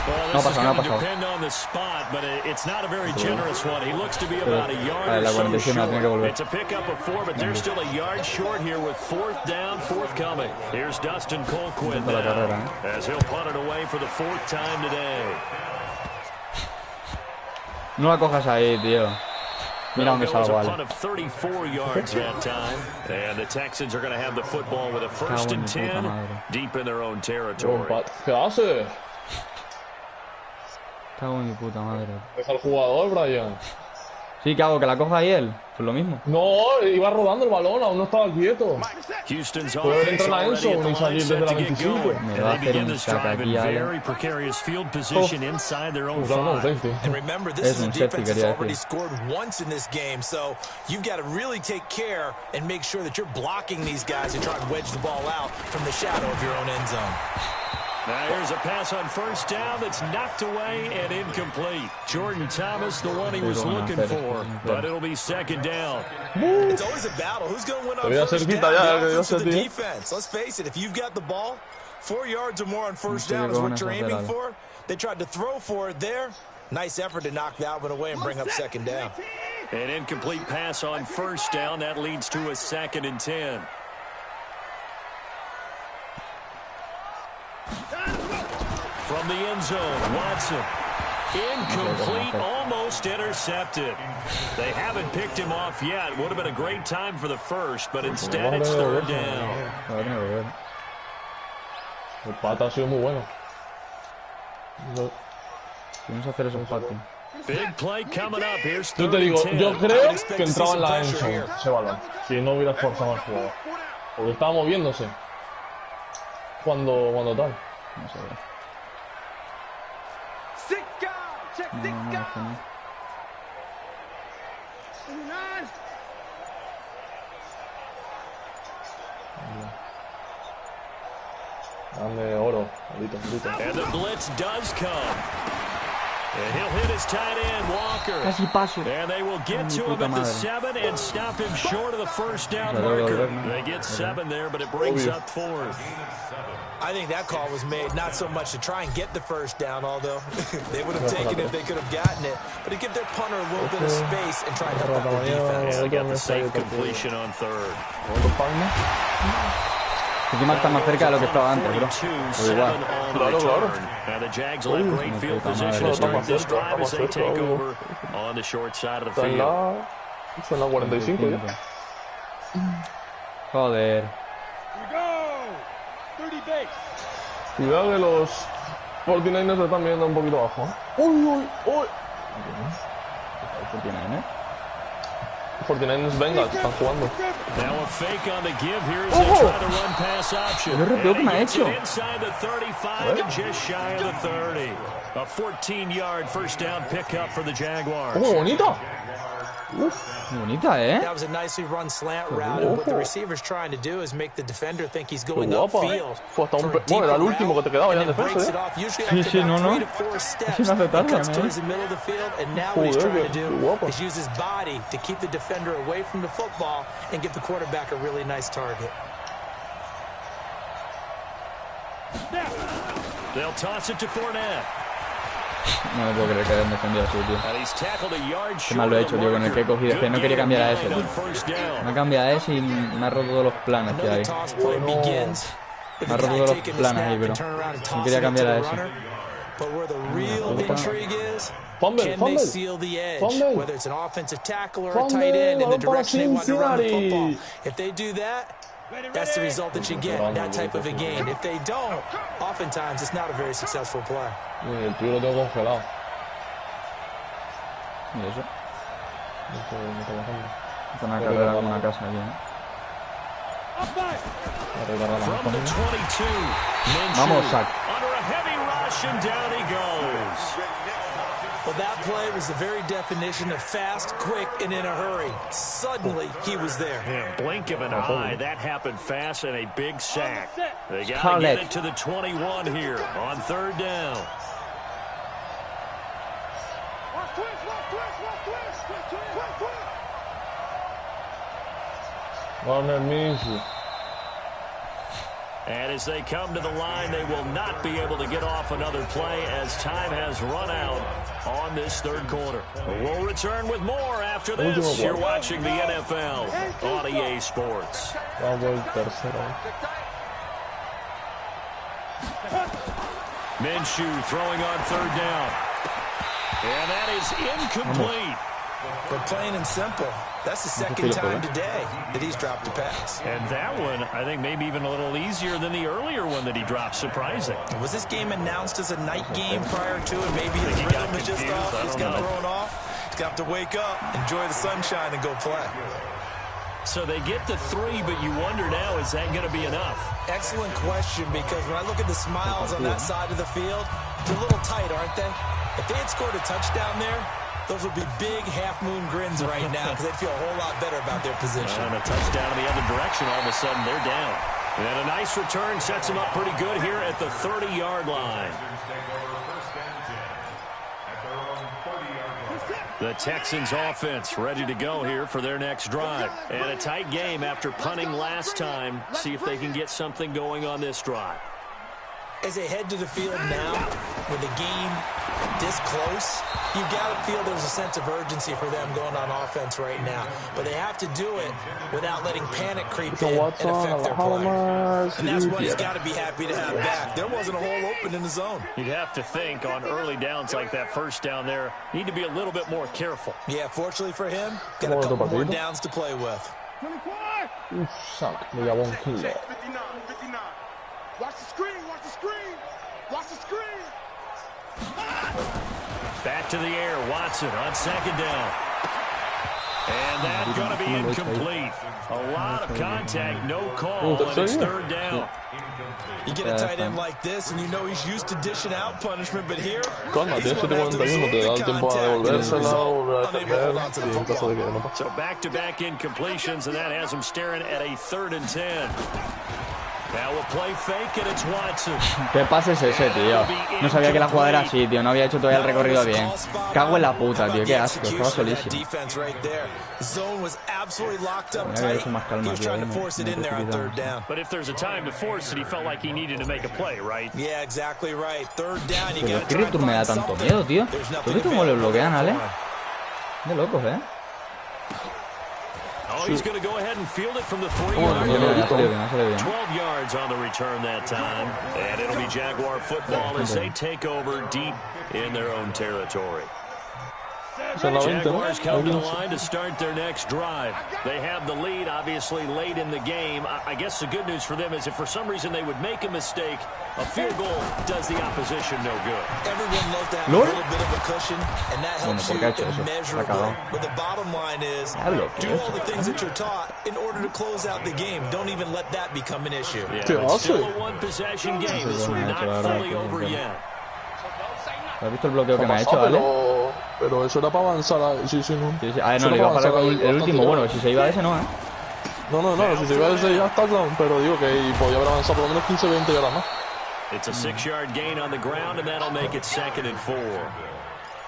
Well, this is going to depend on the spot, but it's not a very generous one. He looks to be about a yard or so short. It's a pickup of 4, but they're still a yard short here with 4th down, forthcoming. Here's Dustin Colquitt now, as he'll punt it away for the 4th time today. No la cojas ahí, tío. Mira dónde salgo, vale. A punt of 34 yards that time. And the Texans are going to have the football with a 1st and 10 deep in their own territory. ¿Qué hace? Cago en mi puta madre. Deja al jugador, Brian. Sí, ¿qué hago? ¿Que la coja ahí él? Pues lo mismo. No, iba rodando el balón, aún no estaba quieto. Houston's puede entrar a Enzo y salir desde la 25. Me va a hacer un saque aquí, Ale. And remember, this is a defense that's already scored once in this game, so you've got to really take care and make sure that you're blocking these guys and try and wedge the ball out from the shadow of your own end zone. Now here's a pass on first down that's knocked away and incomplete. Jordan Thomas, the one he was looking for, but it'll be 2nd down. It's always a battle. Who's going to win on first down? The offense or the defense? Let's face it, if you've got the ball, 4 yards or more on first down is what you're aiming for. They tried to throw for it there. Nice effort to knock that one away and bring up 2nd down. An incomplete pass on first down. That leads to a 2nd and 10. From the end zone, Watson. Incomplete, almost intercepted. They haven't picked him off yet. Would have been a great time for the first, but instead it's 3rd down. El pata ha sido muy bueno. Vamos a hacer eso un pato. Big play coming up. Here's Yo te digo, yo creo que entraba en la end zone ese balón, si no hubiera forzado el juego. Porque estaba moviéndose. Cuando tal. Vamos a ver. Dame oro, maldito. And the blitz does come. And he'll hit his tight end, Walker. Casi paso. And they will get to him at the 7 and stop him short of the first down marker. They get 7 there, but it brings up 4th. I think that call was made not so much to try and get the first down, although they would have taken it if they could have gotten it, but to give their punter a little bit of space and try to help out their defense. They got the safe completion on 3rd. Encima está más cerca de lo que estaba antes, bro. Pero igual. And the Jags will have great field position to start this drive as they take over on the short side of the field. Son las 45 ya. Joder. Cuidado que los 49ers se están viendo un poquito abajo. ¡Uy, uy, uy! ¿49ers Bengals están jugando. Now a fake on the give here as they try to run pass option. Yo repito que me ha hecho. Inside the 35 and just shy of the 30. A 14-yard first down pickup for the Jaguars. ¡Oh, bonito! Bonita, ¿eh? That was a nicely run slant route, and what the receiver's trying to do is make the defender think he's going upfield. Bueno, era el último que te quedaba ya en defensa, Sí, no. Es inaceptable, towards the middle of the field, and now what he's trying to do is use his body to keep the defender away from the football and give the quarterback a really nice target. They'll toss it to Fournette. No me puedo creer que hayan defendido así, tío. Qué mal lo he hecho, tío, con el que he cogido. Es que no quería cambiar a ese, tío. No cambia a ese y me ha roto todos los planes que hay. Me ha roto todos los planes ahí, bro. No quería cambiar a ese. Fumble. Whether it's an offensive tackle or a tight end in the direction they want to run the football. If they do that, that's the result that you get, that type of a gain. If they don't, oftentimes it's not a very successful play. El tío lo tengo congelado. ¿Y eso? Es una carrera con una casa aquí, ¿eh? Vamos, Sack. Under a heavy rush and down he goes. Well, that play was the very definition of fast, quick, and in a hurry. Suddenly, he was there. Yeah, blink of an eye. That happened fast and a big sack. They got to get it to the 21 here on 3rd down. And as they come to the line, they will not be able to get off another play as time has run out on this 3rd quarter. We'll return with more after this. You're watching the NFL on EA Sports. Minshew throwing on 3rd down. And that is incomplete. But plain and simple, that's the second time today that he's dropped a pass. And that one, I think, maybe even a little easier than the earlier one that he dropped. Surprising. Was this game announced as a night game prior to it? Maybe his rhythm is just off. He's got thrown off. He's got to wake up, enjoy the sunshine, and go play. So they get the 3, but you wonder now, is that going to be enough? Excellent question, because when I look at the smiles on that side of the field, they're a little tight, aren't they? If they had scored a touchdown there, those would be big half-moon grins right now because they'd feel a whole lot better about their position. And a touchdown in the other direction, all of a sudden they're down. And a nice return sets them up pretty good here at the 30-yard line. The Texans offense ready to go here for their next drive. And a tight game after punting last time. See if they can get something going on this drive. As they head to the field now, with the game this close, you've got to feel there's a sense of urgency for them going on offense right now. But they have to do it without letting panic creep in and affect their play. And that's what he's got to be happy to have back. There wasn't a hole open in the zone. You'd have to think on early downs like that first down there, need to be a little bit more careful. Yeah, fortunately for him, got a couple more downs to play with. Watch the screen, watch the screen, watch the screen. Back to the air, Watson on 2nd down. And that's going to be incomplete. A lot of contact, no call, and it's 3rd down. You get a tight end like this, and you know he's used to dishing out punishment, but here, So back-to-back incompletions, and that has him staring at a 3rd and 10. ¿Qué pase es ese, tío? No sabía que la jugada era así, tío. No había hecho todavía el recorrido bien. Cago en la puta, tío. Qué asco. Estaba solísimo. Tenía que haber hecho más calma, tío. Pero ¿qué return me da tanto miedo, tío? ¿Tú ves cómo le bloquean, Ale? De locos, ¿eh? Oh, he's going to go ahead and field it from the 3-yard line. 12 yards on the return that time. And it'll be Jaguar football as they take over deep in their own territory. Jaguars come to the line to start their next drive. They have the lead, obviously, late in the game. I guess the good news for them is if for some reason they would make a mistake, a field goal does the opposition no good. Everyone loves to have a little bit of a cushion, and that helps you immeasurably. But the bottom line is, do all the things that you're taught in order to close out the game. Don't even let that become an issue. Yeah, it's still a one-possession game. This one's not fully over yet. ¿Has visto el bloqueo que me ha hecho, Ale? Pero eso era para avanzar. Sí, sí, no. Sí, sí. A ver, no, le iba a parar con el último. Bueno, si se iba a ese, no, ¿eh? No, si se iba a ese ya está claro. Pero digo que podía haber avanzado por lo menos 15-20 yardas más. It's a 6-yard gain on the ground, and that'll make it 2nd and 4.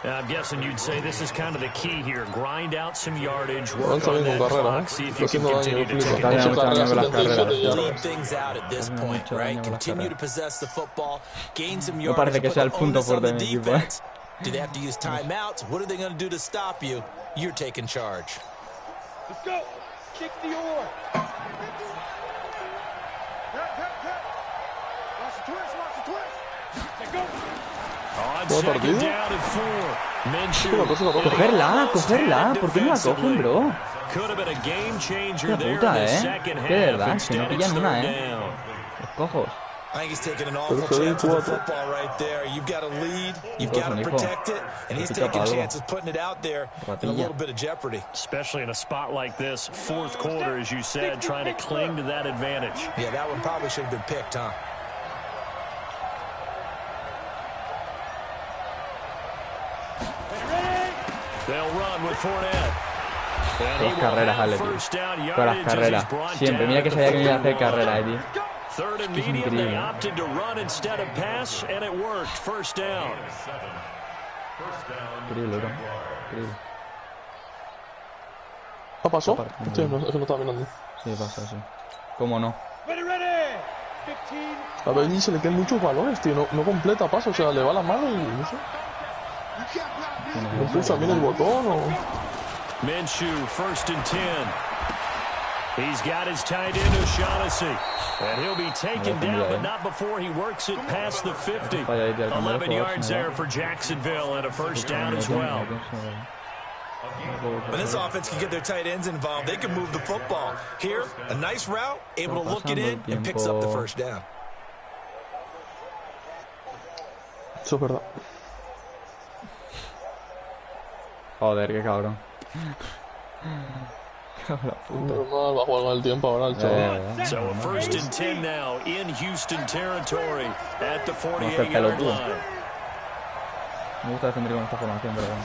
I'm guessing you'd say this is kind of the key here. Grind out some yardage, work on that clock, see if you can continue to take it. Lead things out at this point, right? Continue to possess the football, gain some yardage, parece que sea el punto fuerte de mi equipo, ¿eh? Do they have to use timeouts? What are they going to do to stop you? You're taking charge. Let's go. Kick the oar. Watch the twist. Watch the twist. Let's go. On 2nd down and 4. Cogerla. ¿Por qué no la cogen, bro? Could have been a game changer Qué there puta, in the second half. Qué verdad, que no pillan una, Los cojos. I think he's taking an awful chance with the football right there. You've got to lead, you've got to protect it, and he's taking chances putting it out there in a little bit of jeopardy. Especially in a spot like this, 4th quarter, as you said, trying to cling to that advantage. Yeah, that one probably should have been picked, huh? They'll run with Fournette. Todas las carreras, Ale, tío. Todas las carreras. Siempre. Mira que sabía que me iba a hacer carrera, tío. 3rd and medium, they opted to run instead of pass, and it worked. 1st down. Increíble, bro. Increíble. ¿Qué pasó? Hostia, eso no estaba mirando. Sí, pasa, sí. ¿Cómo no? A ver, se le quedan muchos balones, tío. No completa paso, o sea, le va la mano y no sé. ¿No pulsa bien el botón o...? Minshew, 1st and 10. He's got his tight end O'Shaughnessy. And he'll be taken down, but not before he works it past the 50. 11 yards there for Jacksonville and a 1st down as well. When this offense can get their tight ends involved, they can move the football. Here, a nice route, able to look it in, and picks up the 1st down. Eso es verdad. Joder, qué cabrón. Normal, va a jugar con el tiempo ahora el chaval. So a 1st and 10 now in Houston territory at the 48-yard line. Me gusta defender con esta formación, pero bueno.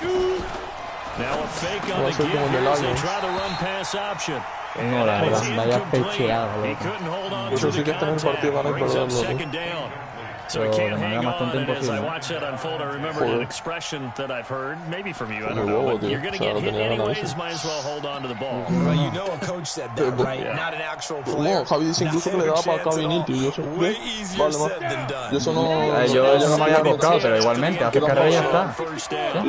Now a fake on the give as they try the run pass option. No, la verdad, vaya pecheada, He couldn't hold on Eso to sí the que es tener contact. partido ganar y Brings up perderlo. 2nd down. So he can't hang on, and as I watch that unfold, I remember an expression that I've heard, maybe from you, I don't know, but you're going to get hit anyways, might as well hold on to the ball. Well, you know a coach said that, right? Not an actual player. No, Javi dice incluso que le daba para Cabiniti. Yo sé. Way easier said than done. Yo eso no... Yo no me había buscado, pero igualmente, hace carrera y ya está.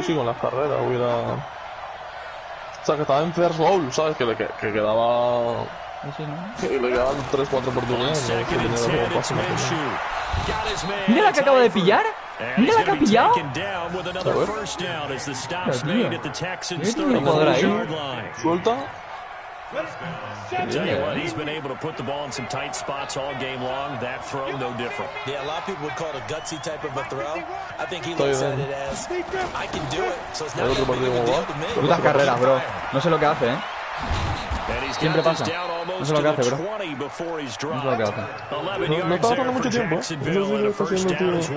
Sí, con las carreras hubiera... O sea, que estaba en first roll, ¿sabes? Que quedaba... Que le quedaban 3-4 oportunidades. Mira la que acabo de pillar. Mira la que ha pillado. Suelta. Tell you what, he's been able to put the ball in some tight spots all game long. That throw, no different. Yeah, a lot of people would call it a gutsy type of a throw. I think he looks at it as, I can do it, so it's not that big of a deal to me. Putas carreras, bro. No sé lo que hace, Siempre pasa. No sé lo que hace, bro. No sé lo que hace. No estaba pasando mucho tiempo, Eso sí lo está haciendo, tío.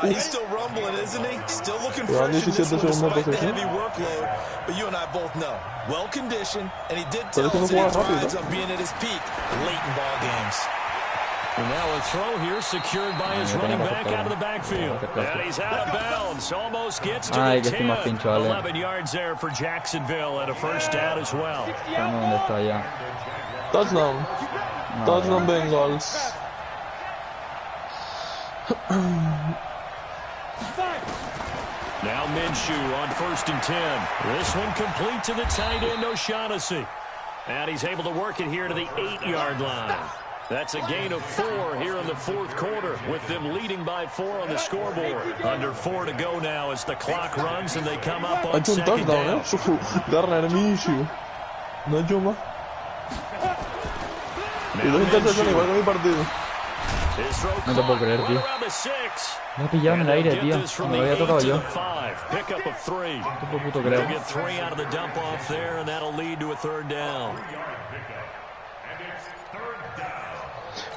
He's still rumbling, isn't he? Still looking fresh in this one despite the heavy workload. But you and I both know, well-conditioned, and he did tell us that he thrives on being at his peak late in ball games. And now a throw here secured by his running back out of the backfield. And he's out of bounds. Almost gets to the 10. 11 yards there for Jacksonville and a first down as well. Touchdown. Touchdown Bengals. Now Minshew on 1st and 10. This one complete to the tight end, O'Shaughnessy. And he's able to work it here to the 8-yard line. That's a gain of 4 here in the 4th quarter, with them leading by 4 on the scoreboard. Under 4 to go now as the clock runs and they come up on 2nd down. Garner Minshew. No hay más. Y 2 intercepciones igual que mi partido. No te puedo creer, tío. Me ha pillado en el aire, tío. Me lo había tocado yo. No te puedo creer.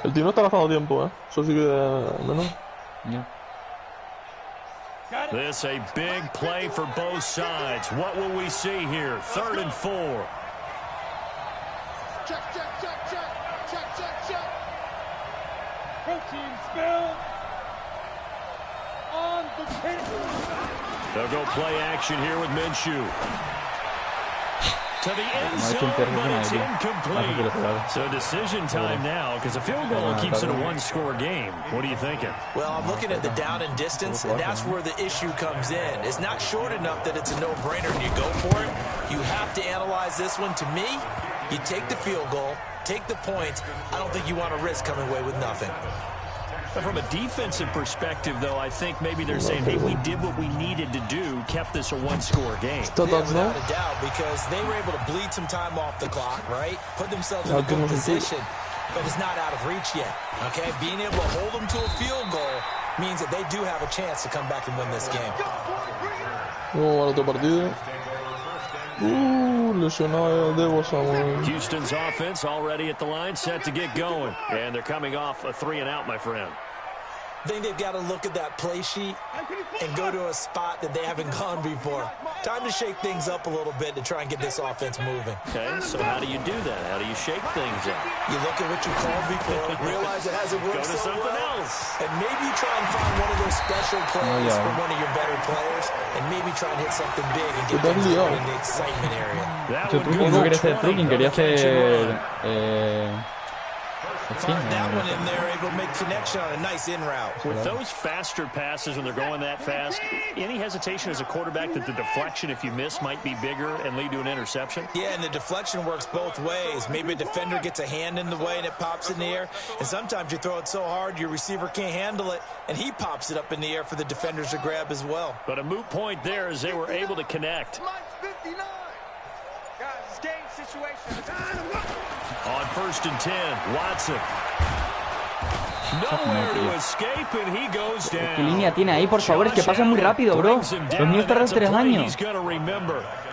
El tío no está gastando tiempo, Eso sí que menos. Yeah. This a big play for both sides. What will we see here? 3rd and 4. Check, check, check, check. Check, check, check. Protein spill on the table. They'll go play action here with Minshew. To the end zone, but it's incomplete. So decision time now, because a field goal keeps it a 1-score game. What are you thinking? Well, I'm looking at the down and distance, and that's where the issue comes in. It's not short enough that it's a no-brainer and you go for it. You have to analyze this one. To me, you take the field goal, take the points. I don't think you want to risk coming away with nothing. From a defensive perspective, though, I think maybe they're saying, hey, we did what we needed to do, kept this a 1-score game. Yeah, without a doubt, because they were able to bleed some time off the clock, right? Put themselves in a good position, but it's not out of reach yet, okay? Being able to hold them to a field goal means that they do have a chance to come back and win this game. Otro partido. Lesionado Debo Samuel. Houston's offense already at the line, set to get going. And they're coming off a 3-and-out, my friend. I think they've got to look at that play sheet and go to a spot that they haven't gone before. Time to shake things up a little bit to try and get this offense moving. Okay, so how do you do that? How do you shake things up? You look at what you called before, realize it hasn't worked so well, and maybe try and find one of those special plays from one of your better players, and maybe try and hit something big and get things going in the excitement area. No quería hacer trucking, quería hacer... Found that one in there, able to make connection on a nice in route. With those faster passes, when they're going that fast, any hesitation as a quarterback that the deflection, if you miss, might be bigger and lead to an interception? Yeah, and the deflection works both ways. Maybe a defender gets a hand in the way and it pops in the air, and sometimes you throw it so hard your receiver can't handle it, and he pops it up in the air for the defenders to grab as well. But a moot point there as they were able to connect. Guys, it's game situation. On 1st and 10, Watson. Nowhere to escape, and he goes down. ¿Qué línea tiene ahí, por favor? Es que pasa muy rápido, bro. Los míos tardan 3 años.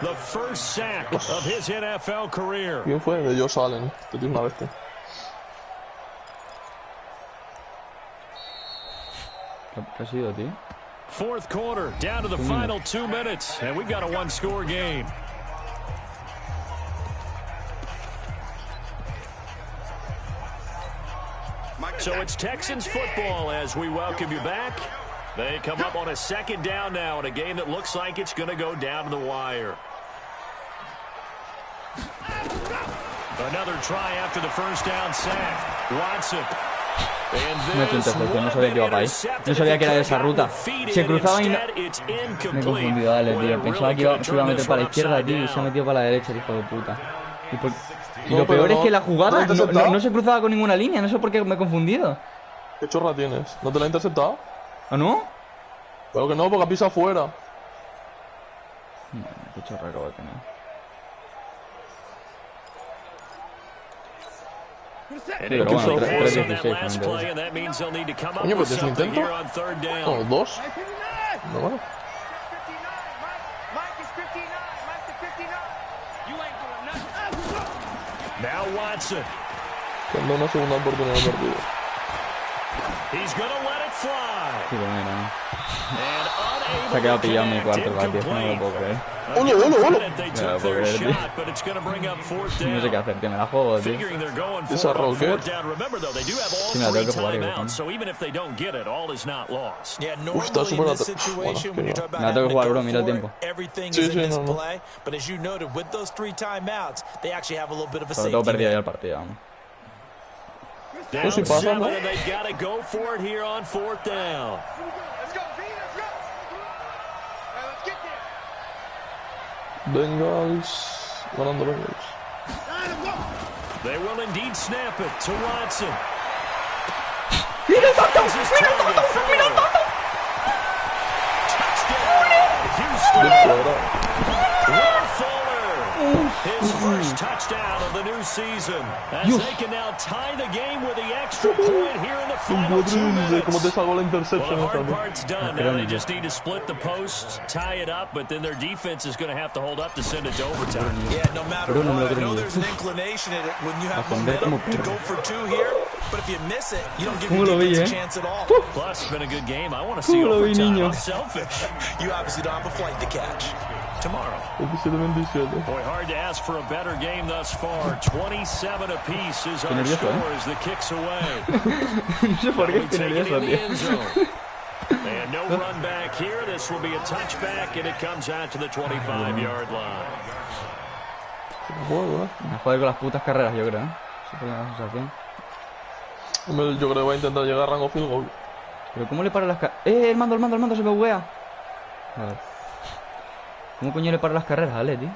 The first sack of his NFL career. ¿Quién fue? De Josh Allen. Te tiene una bestia. ¿Qué ha sido, tío? 4th quarter, down to the final 2 minutes, and we've got a 1-score game. So it's Texans football as we welcome you back. They come up on a 2nd down now in a game that looks like it's going to go down to the wire. Another try after the first down sack. Watson. No he intercepción, no sabía que iba para ahí. No sabía que era de esa ruta. Se cruzaba y no... Me he confundido, dale, tío. Pensaba que se iba a meter para la izquierda, tío, y se ha metido para la derecha, el hijo de puta. Y lo peor es que la jugada no se cruzaba con ninguna línea, no sé por qué me he confundido. ¿Qué chorra tienes? ¿No te la ha interceptado? ¿Ah, no? Pero que no, porque ha pisado afuera. Qué chorra acabo de tener. Pero bueno, 3-16. Coño, pues es un intento. No, 2. No, bueno. Now Watson. Cuando una segunda oportunidad del partido. He's going to let it fly. Sí, pues mira. And Se ha quedado pillado en mi cuarto el Gatti, no lo puedo creer. No lo puedo creer, tío. No sé qué hacer, tío, me la juego, tío. Esa rocket. Sí, me la tengo que jugar, igual. Uf, está súper atrás. Me la tengo que jugar, bro, mira el tiempo. Sí, sí, no. Pero tengo perdido ya el partido, vamos. No, si pasa, ¿no? Bengals, ganando Bengals. They will indeed snap it to Watson. ¡Mira el tonto! ¡Mira el tonto! ¡Mira el tonto! His first touchdown of the new season. As they can now tie the game with the extra point here in the final 2 minutes. Como te salvó la interception. Well, the hard part's done. Now they just need to split the posts, tie it up, but then their defense is going to have to hold up to send it to overtime. Yeah, no matter what, I know there's an inclination in it when you have momentum to go for 2 here, but if you miss it, you don't give your defense a chance at all. Plus, it's been a good game. I want to see overtime. I'm selfish. You obviously don't have a flight to catch. Tomorrow. Boy, hard to ask for a better game thus far. 27 apiece is our score as the kicks away. And no run back here. This will be a touchback, and it comes out to the 25-yard line. A jugar con las putas carreras, yo creo, ¿eh? Eso fue la sensación. Yo creo que va a intentar llegar a rango field goal. Pero ¿cómo le para las carreras? El mando se me buguea. A ver. ¿Cómo coño le para las carreras, Ale, tío?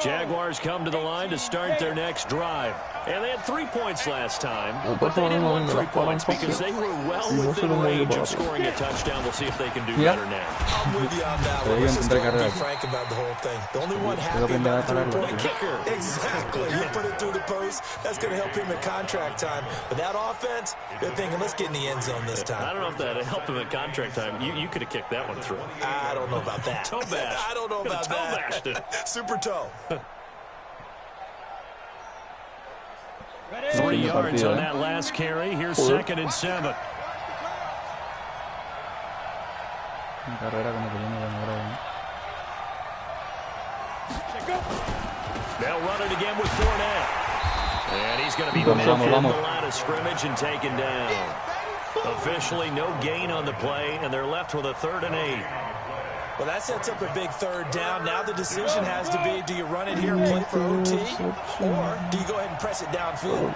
Jaguars come to the line to start their next drive. And they had 3 points last time, but they didn't want 3 points because they were well within range of scoring a touchdown. We'll see if they can do better now. I'm with you on that one. Let's just be frank about the whole thing. The only one happy about the 3-point kicker. Exactly. You put it through the post. That's going to help him at contract time. But that offense, they're thinking, let's get in the end zone this time. I don't know if that helped him at contract time. You could have kicked that one through. I don't know about that. Toe bash. I don't know about that. Super toe. 3 yards on that last carry. Here's 2nd and 7. They'll run it again with Fournette. And he's going to be met in the line of scrimmage and taken down. Officially no gain on the play, and they're left with a 3rd and 8. Well, that sets up a big 3rd down. Now the decision has to be, do you run it here and play for OT, or do you go ahead and press it downfield?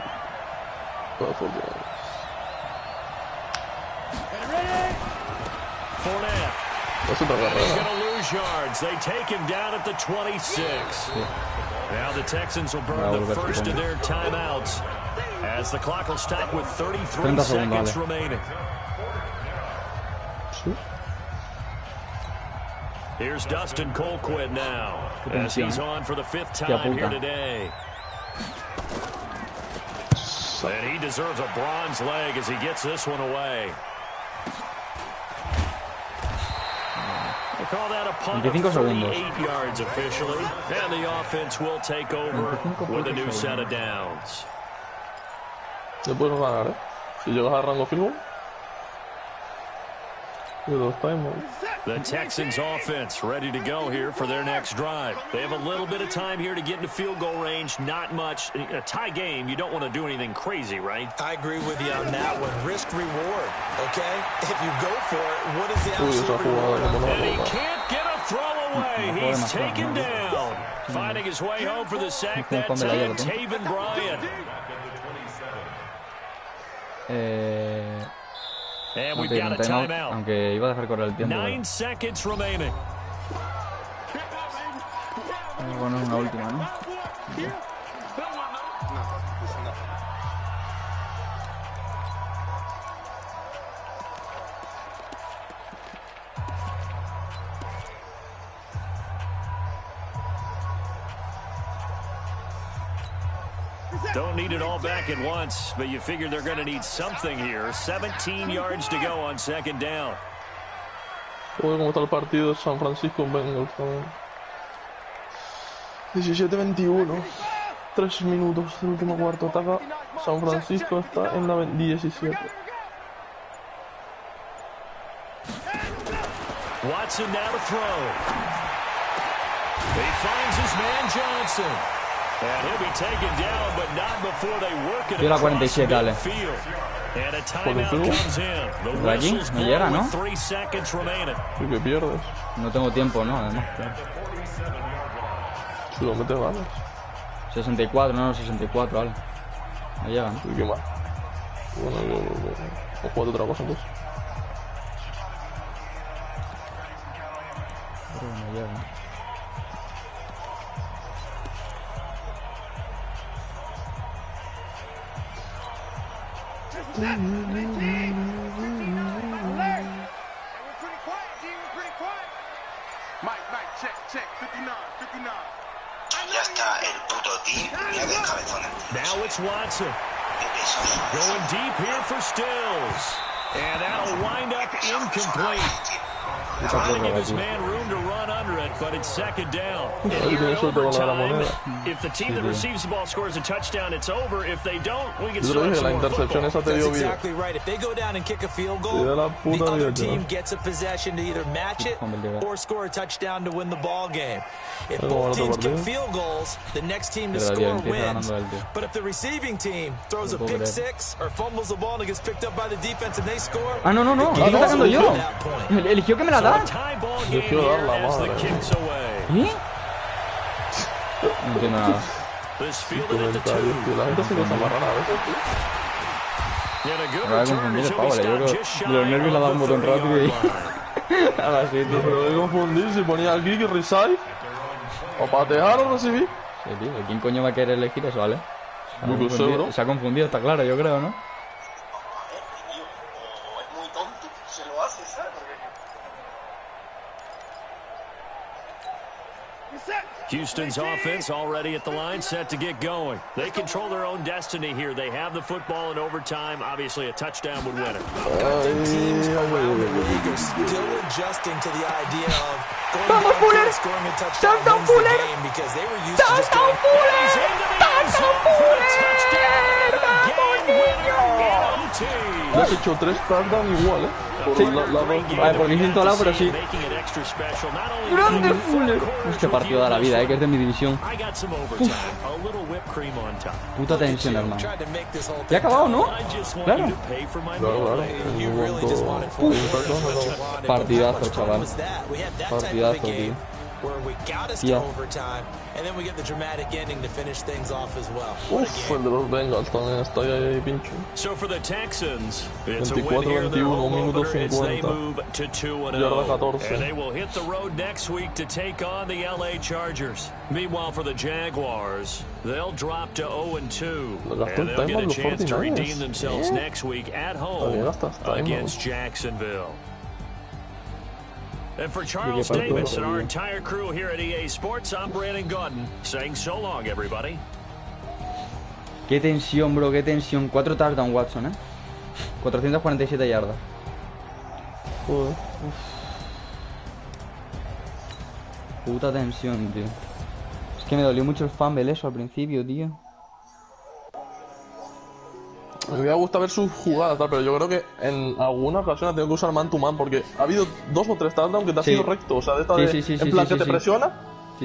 Fournette. He's going to lose yards. They take him down at the 26. Now the Texans will burn the first of their timeouts as the clock will stop with 33 seconds remaining. Here's Dustin Colquitt now, as he's on for the 5th time here today. And he deserves a bronze leg as he gets this one away. They call that a punt of 38 yards officially. And the offense will take over with a new set of downs. Le puedes ganar, ¿eh? Si llegas a rango field goal. The Texans offense ready to go here for their next drive. They have a little bit of time here to get into field goal range. Not much. A tie game, you don't want to do anything crazy, right? I agree with you on that one. Risk reward, okay? If you go for it, what is the absolute reward? And he can't get a throw away. He's taken down. Finding his way home for the sack that time, Taven Bryan. And we've got a timeout. Aunque iba a dejar correr el tiempo. 9 seconds remaining. Bueno, una última, ¿no? Don't need it all back at once, but you figure they're going to need something here. 17 yards to go on 2nd down. Joder, cómo está el partido de San Francisco en Bengals también. 17-21. 3 minutos del último cuarto. Ataca San Francisco, está en la 17. Watson now to throw. He finds his man Johnson. And he'll be taken down, but not before they work it across midfield. And a timeout comes in. The whistle's blown with 3 seconds remaining. Sí que pierdes. No tengo tiempo, ¿no? Además. Si lo metes, ganas. 64, no, 64, vale. No llegan. Sí, qué mal. Bueno, o juego de otra cosa, entonces. Creo que no llegan. Ya está el puto team, mira que cabezones. Now it's Watson. Going deep here for Stills. And that'll wind up incomplete. Trying to give his man room to run under it, but it's second down. And here in overtime, if the team that receives the ball scores a touchdown, it's over. If they don't, we can start some more football. That's exactly right. If they go down and kick a field goal, the other team gets a possession to either match it or score a touchdown to win the ball game. If both teams kick field goals, the next team to score wins. But if the receiving team throws a pick six or fumbles the ball and it gets picked up by the defense and they score, ah, no, que estoy sacando yo. Eligió que me la da. Yo quiero dar la madre. ¿Eh? No entiendo nada. La gente se cosa más rara a veces, tío. Me va a confundir el pavo, yo creo que los nervios la dan un botón rápido y... Nada así, tío. Pero voy a confundir si ponía el kick y reside. O patear o recibir. Sí, tío. ¿Quién coño va a querer elegir eso, vale? Se ha confundido, está claro, yo creo, ¿no? Houston's offense already at the line, set to get going. They control their own destiny here. They have the football in overtime. Obviously, a touchdown would win it. Teams around the league are still adjusting to the idea of going down and scoring a touchdown wins the game because they were used to just going He's into the end zone for a touchdown. A game winner in OT. Le has hecho 3 touchdowns igual, Sí. Vale, porque hice todo lado, pero sí. ¡Grande Fuller! Este partido da la vida, que es de mi división. Puta tensión, hermano. Ya ha acabado, ¿no? Claro. Partidazo, chaval. Partidazo, tío. Where we got us to overtime, and then we get the dramatic ending to finish things off as well. Uf, el de los Bengals también está ahí pincho. So for the Texans, it's a win here. They're home opener as they move to 2-0, and they will hit the road next week to take on the LA Chargers. Meanwhile, for the Jaguars, they'll drop to 0-2, and they'll get a chance to redeem themselves next week at home against Jacksonville. And for Charles Davis and our entire crew here at EA Sports, I'm Brandon Gordon, saying so long, everybody. Qué tensión, bro, qué tensión. 4 touchdowns, Watson, 447 yardas. Joder. Puta tensión, tío. Es que me dolió mucho el fumble eso al principio, tío. Me hubiera gustado ver sus jugadas, tal, pero yo creo que en alguna ocasión ha tenido que usar man to man porque ha habido 2 o 3 touchdowns que te ha sido recto. O sea, de esta en plan que te presiona,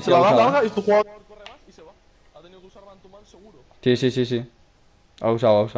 se la da larga y tu jugador corre más y se va. Ha tenido que usar man to man seguro. Sí. Ha usado,